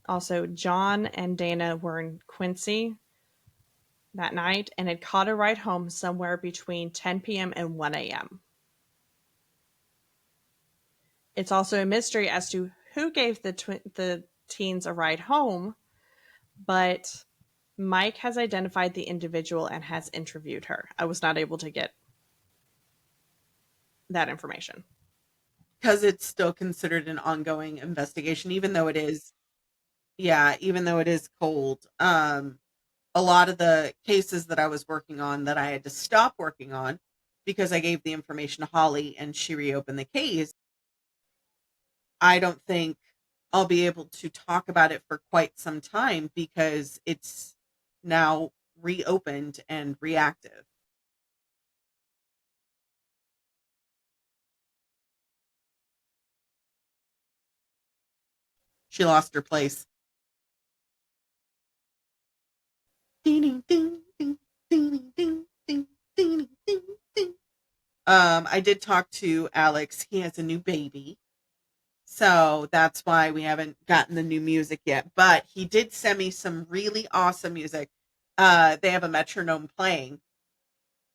Also, John and Dana were in Quincy that night and had caught a ride home somewhere between 10 p.m. and 1 a.m. It's also a mystery as to who gave the teens a ride home, but Mike has identified the individual and has interviewed her. I was not able to get that information. Because it's still considered an ongoing investigation, even though it is, yeah, even though it is cold. A lot of the cases that I was working on that I had to stop working on because I gave the information to Holly and she reopened the case, I don't think I'll be able to talk about it for quite some time because it's now reopened and reactive. She lost her place. Ding, ding, ding, ding, ding, ding, ding, ding, ding. I did talk to Alex. He has a new baby. So that's why we haven't gotten the new music yet. But he did send me some really awesome music. They have a metronome playing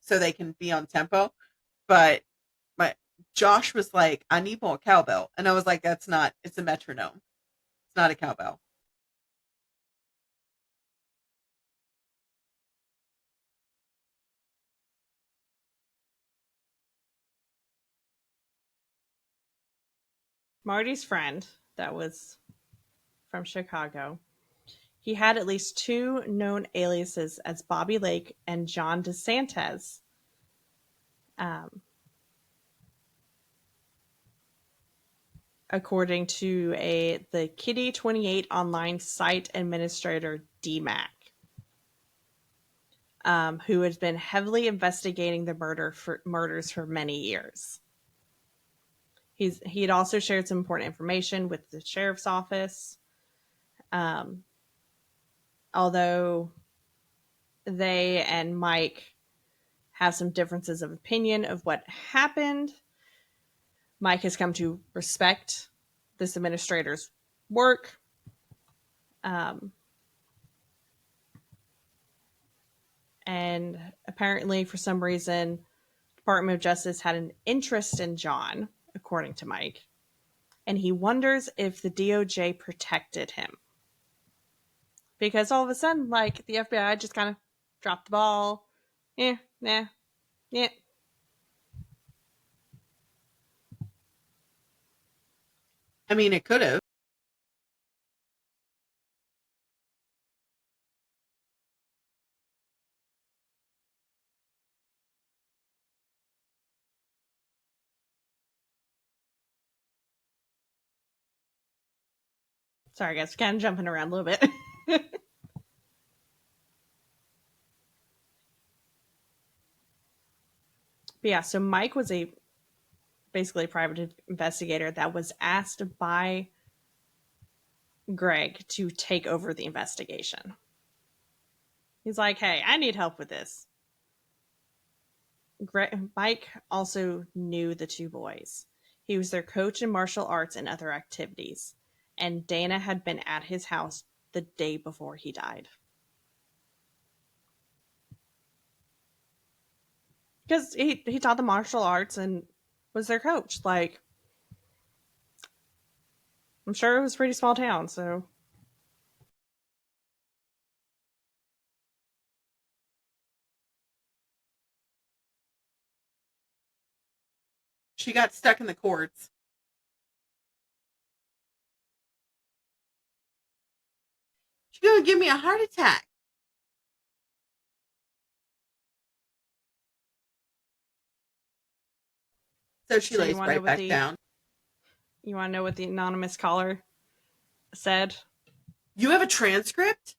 so they can be on tempo. But my Josh was like, I need more cowbell. And I was like, that's not, it's a metronome. It's not a cowbell. Marty's friend, that was from Chicago, he had at least 2 known aliases as Bobby Lake and John DeSantis. Um, according to the Keddie 28 online site administrator DMAC, who has been heavily investigating the murders for many years. He had also shared some important information with the sheriff's office. Um, although they and Mike have some differences of opinion of what happened, Mike has come to respect this administrator's work. Um, and apparently, for some reason, Department of Justice had an interest in John, according to Mike, and he wonders if the DOJ protected him. Because all of a sudden, like, the FBI just kind of dropped the ball. Yeah, nah, yeah. I mean, it could have. Sorry, guys, kind of jumping around a little bit. But yeah, so Mike was a basically a private investigator that was asked by Greg to take over the investigation. He's like, hey, I need help with this. Mike also knew the two boys. He was their coach in martial arts and other activities. And Dana had been at his house the day before he died. Because he taught the martial arts and was their coach. Like, I'm sure it was a pretty small town, so. She got stuck in the courts. She's going to give me a heart attack. So she So you lays want to know right what back the down. you want to know what the anonymous caller said? You have a transcript?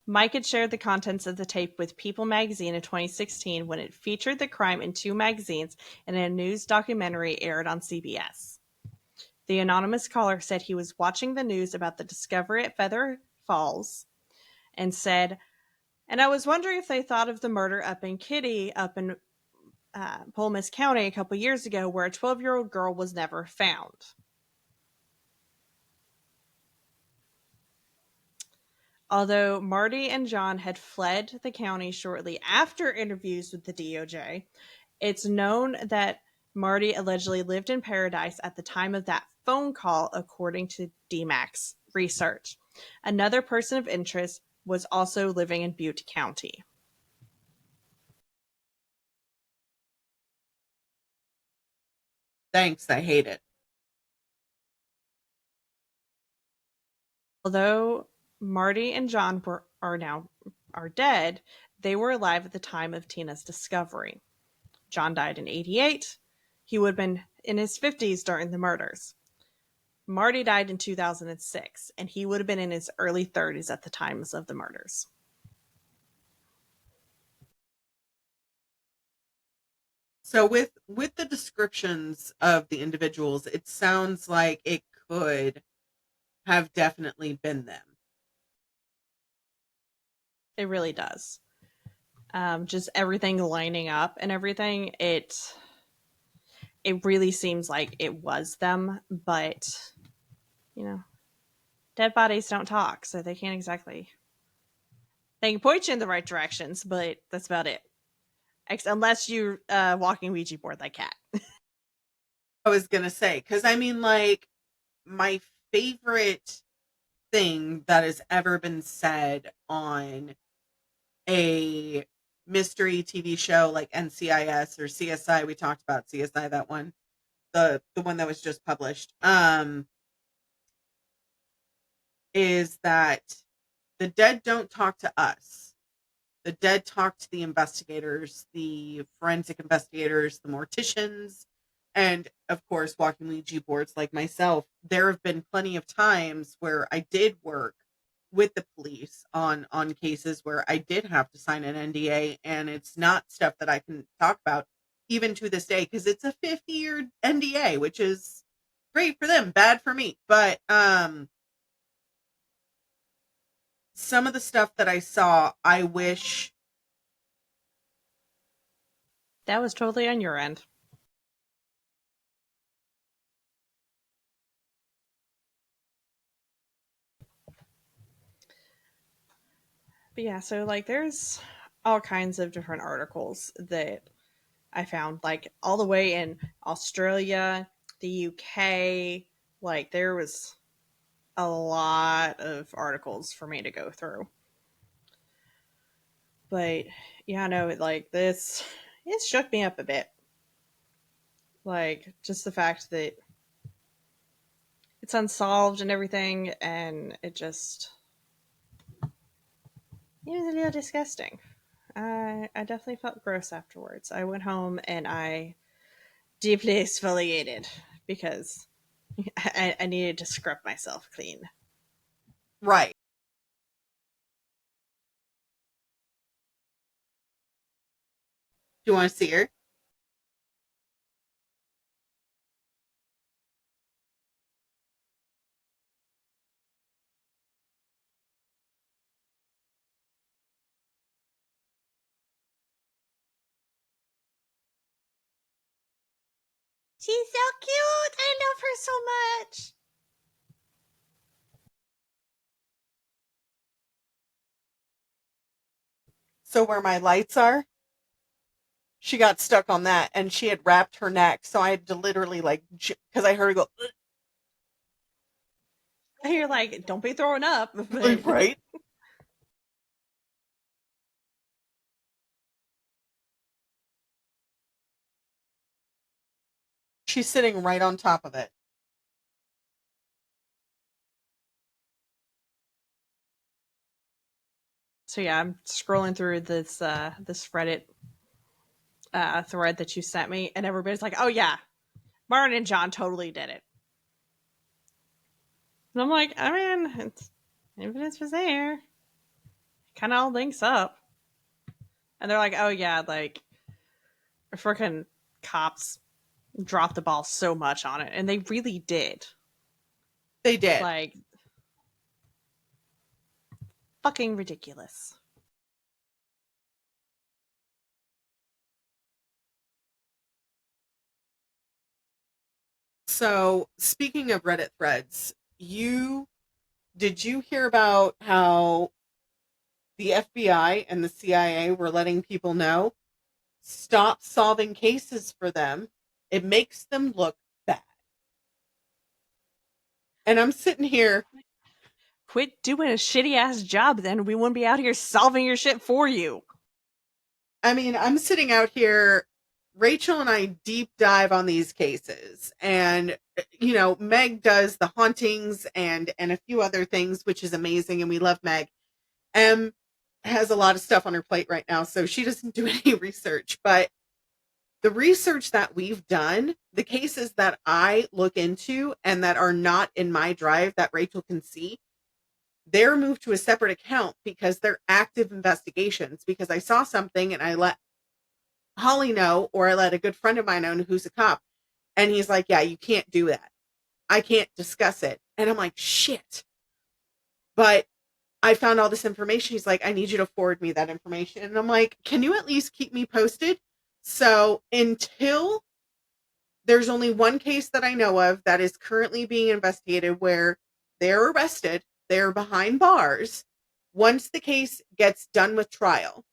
Mike had shared the contents of the tape with People magazine in 2016 when it featured the crime in two magazines and a news documentary aired on CBS. The anonymous caller said he was watching the news about the discovery at Feather Falls and said, and I was wondering if they thought of the murder up in Keddie, up in Pulmis County a couple years ago, where a 12-year-old girl was never found. Although Marty and John had fled the county shortly after interviews with the DOJ, it's known that Marty allegedly lived in Paradise at the time of that phone call, according to DMAX research. Another person of interest was also living in Butte County. Thanks, I hate it. Although Marty and John are dead, they were alive at the time of Tina's discovery. John died in 88. He would have been in his 50s during the murders. Marty died in 2006, and he would have been in his early 30s at the times of the murders. So with the descriptions of the individuals, it sounds like it could have definitely been them. It really does. Just everything lining up and everything, it really seems like it was them, but you know, dead bodies don't talk, so they can't exactly. They can point you in the right directions, but that's about it. Unless you're walking Ouija board like Cat. I was gonna say, because I mean, like, my favorite thing that has ever been said on a mystery TV show like NCIS or CSI. We talked about CSI, that one, the one that was just published. Is that the dead don't talk to us. The dead talk to the investigators, the forensic investigators, the morticians, and of course, walking Ouija boards like myself. There have been plenty of times where I did work with the police on cases where I did have to sign an NDA, and it's not stuff that I can talk about even to this day because it's a 50-year NDA, which is great for them, bad for me. But some of the stuff that I saw, I wish. That was totally on your end. But yeah, so like there's all kinds of different articles that I found, like all the way in Australia, the UK. Like there was a lot of articles for me to go through. But yeah, no, like this, it shook me up a bit. Like just the fact that it's unsolved and everything, and it was a little disgusting. I definitely felt gross afterwards. I went home and I deeply exfoliated because I needed to scrub myself clean. Right. Do you want to see her? She's so cute. I love her so much. So where my lights are, she got stuck on that, and she had wrapped her neck, so I had to literally like, because I heard her go, And you're like, don't be throwing up, but right. She's sitting right on top of it. so yeah, I'm scrolling through this Reddit thread that you sent me, and everybody's like, "Oh yeah, Martin and John totally did it." And I'm like, I mean, evidence was there. Kind of all links up. And they're like, "Oh yeah, like freaking cops dropped the ball so much on it," and they really did. They did. Like fucking ridiculous. So speaking of Reddit threads, did you hear about how the FBI and the CIA were letting people know, stop solving cases for them? It makes them look bad. And I'm sitting here. Quit doing a shitty ass job, then we wouldn't be out here solving your shit for you. I mean, I'm sitting out here. Rachel and I deep dive on these cases, and Meg does the hauntings and a few other things, which is amazing, and we love Meg. Em has a lot of stuff on her plate right now, so she doesn't do any research. But the research that we've done, the cases that I look into and that are not in my drive that Rachel can see, they're moved to a separate account because they're active investigations. Because I saw something and I let Holly know, or I let a good friend of mine know who's a cop, and he's like, "Yeah, you can't do that. I can't discuss it." And I'm like, "Shit." But I found all this information. He's like, "I need you to forward me that information." And I'm like, "Can you at least keep me posted?" So until there's only one case that I know of that is currently being investigated where they're arrested, they're behind bars. Once the case gets done with trial,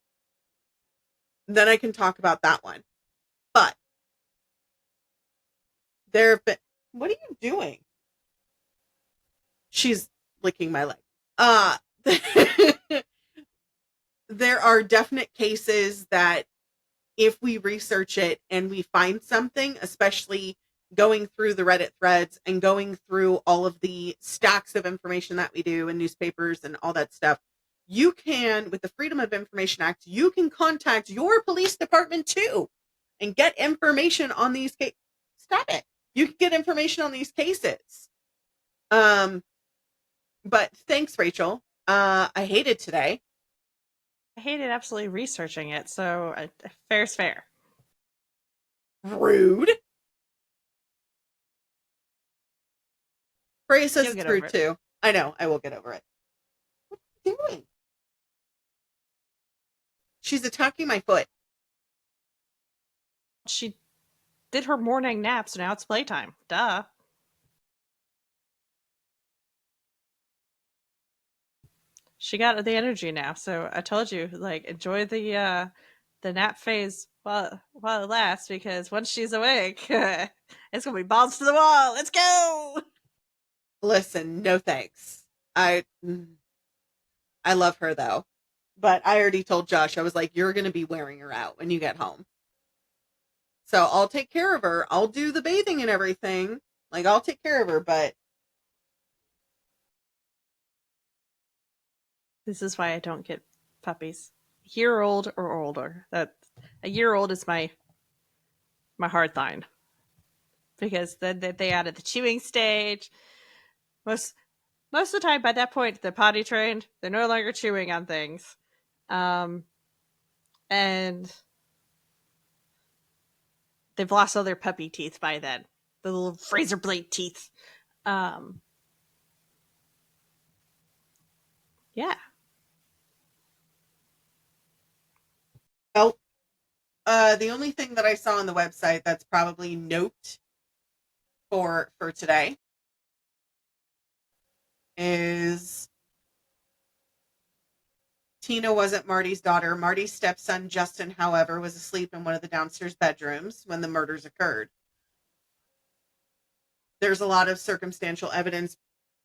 then I can talk about that one. But there have been, what are you doing? She's licking my leg. Uh there are definite cases that if we research it and we find something, especially going through the Reddit threads and going through all of the stacks of information that we do in newspapers and all that stuff, you can, with the Freedom of Information Act, you can contact your police department too and get information on these cases. Stop it. You can get information on these cases. Um, but thanks, Rachel. I hated today. I hated absolutely researching it, so fair's fair. Rude. Bray says You'll it's get rude over it. too. I know. I will get over it. What are you doing? She's attacking my foot. She did her morning nap, so now it's playtime. Duh. She got the energy now, so I told you, like, enjoy the nap phase while it lasts, because once she's awake, it's gonna be balls to the wall. Let's go. Listen, no thanks. I love her though. But I already told Josh, I was like, you're going to be wearing her out when you get home. So I'll take care of her. I'll do the bathing and everything. Like, I'll take care of her, but This is why I don't get puppies. Year old or older. That a year old is my hard line, because then they added the chewing stage. Most most of the time, by that point, they're potty trained. They're no longer chewing on things, um, and they've lost all their puppy teeth by then. The little razor blade teeth. Um, yeah, well, the only thing that I saw on the website that's probably note for today is Tina wasn't Marty's daughter. Marty's stepson, Justin, however, was asleep in one of the downstairs bedrooms when the murders occurred. There's a lot of circumstantial evidence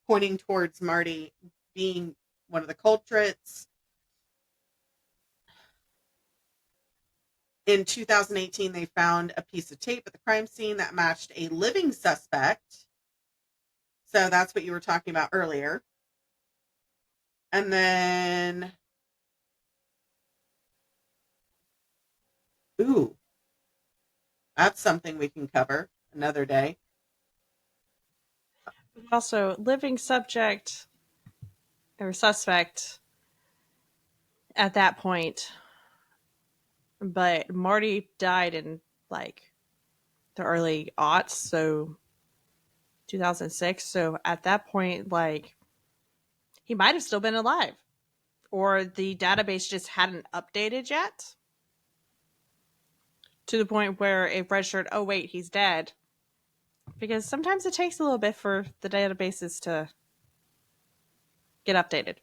pointing towards Marty being one of the culprits. In 2018, they found a piece of tape at the crime scene that matched a living suspect. So that's what you were talking about earlier. And then, ooh, that's something we can cover another day. also living subject or suspect at that point, but Marty died in like the early aughts, so 2006. So at that point, like, he might have still been alive, or the database just hadn't updated yet to the point where it registered, oh wait, he's dead. Because sometimes it takes a little bit for the databases to get updated.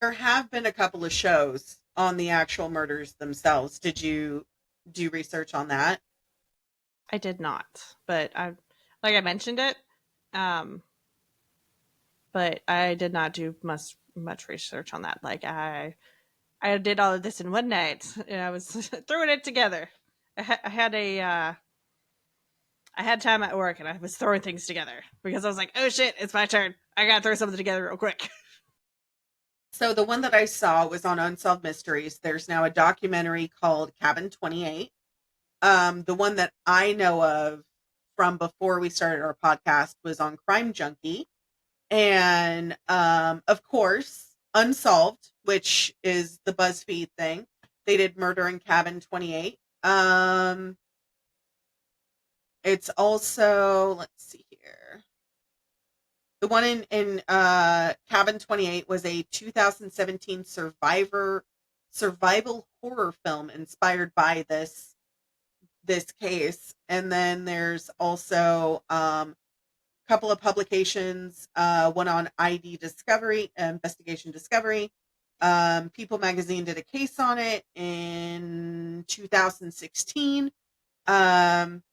There have been a couple of shows on the actual murders themselves. Did you do research on that? I did not, but like I mentioned it, um, but I did not do much research on that. Like I did all of this in one night, and I was throwing it together. I had a I had time at work, and I was throwing things together because I was like, oh shit, it's my turn. I gotta throw something together real quick. So the one that I saw was on Unsolved Mysteries. There's now a documentary called Cabin 28. The one that I know of from before we started our podcast was on Crime Junkie. And of course, Unsolved, which is the BuzzFeed thing. They did Murder in Cabin 28. It's also, let's see here. The one in Cabin 28 was a 2017 survival horror film inspired by this case. And then there's also a couple of publications, one on ID Discovery, Investigation Discovery. People Magazine did a case on it in 2016. Um,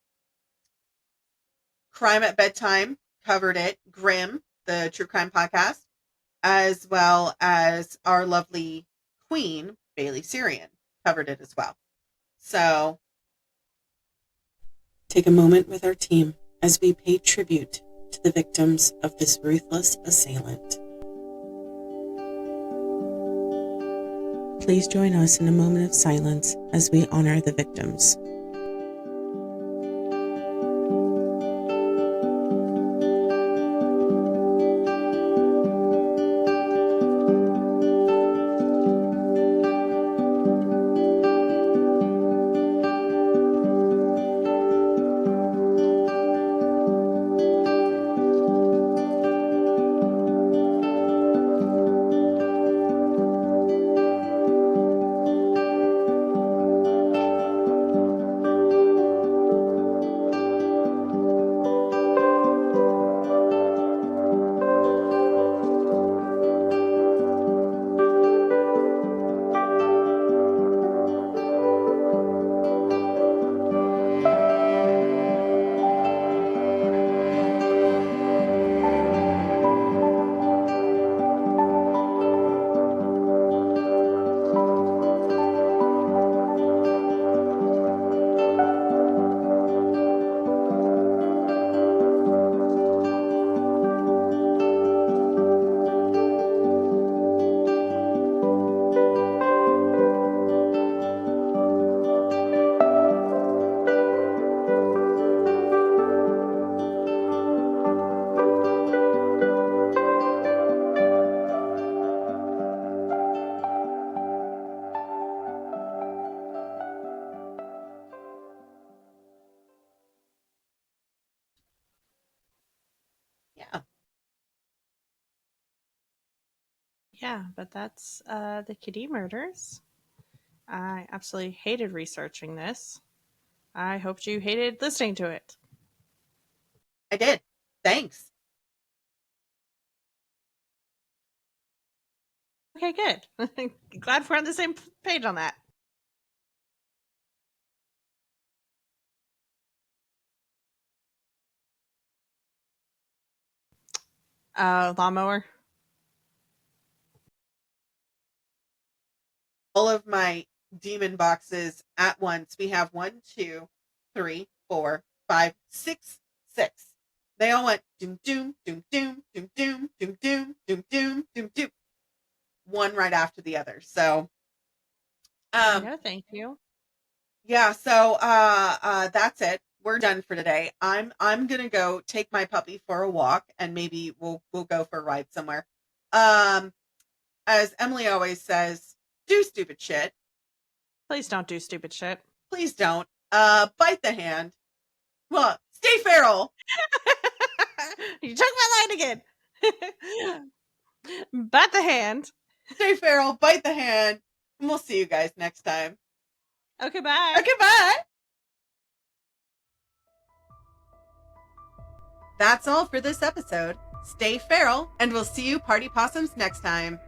Crime at Bedtime covered it. Grimm, the true crime podcast, as well as our lovely queen, Bailey Syrian, covered it as well. So take a moment with our team as we pay tribute to the victims of this ruthless assailant. Please join us in a moment of silence as we honor the victims. Yeah, but that's the Keddie murders. I absolutely hated researching this. I hoped you hated listening to it. I did. Thanks. Okay, good. Glad we're on the same page on that. Lawnmower. All of my demon boxes at once. We have 1, 2, 3, 4, 5, 6, 6. They all went doom doom doom doom doom doom doom doom doom doom doom doom, one right after the other. So um No, thank you. yeah, so that's it. We're done for today. I'm gonna go take my puppy for a walk and maybe we'll go for a ride somewhere. Um as Emily always says, do stupid shit. Please don't do stupid shit. Please don't. Bite the hand. Well, stay feral. You took my line again. Bat the hand. Stay feral, bite the hand, and we'll see you guys next time. Okay, bye. Okay, bye. That's all for this episode. Stay feral, and we'll see you party possums next time.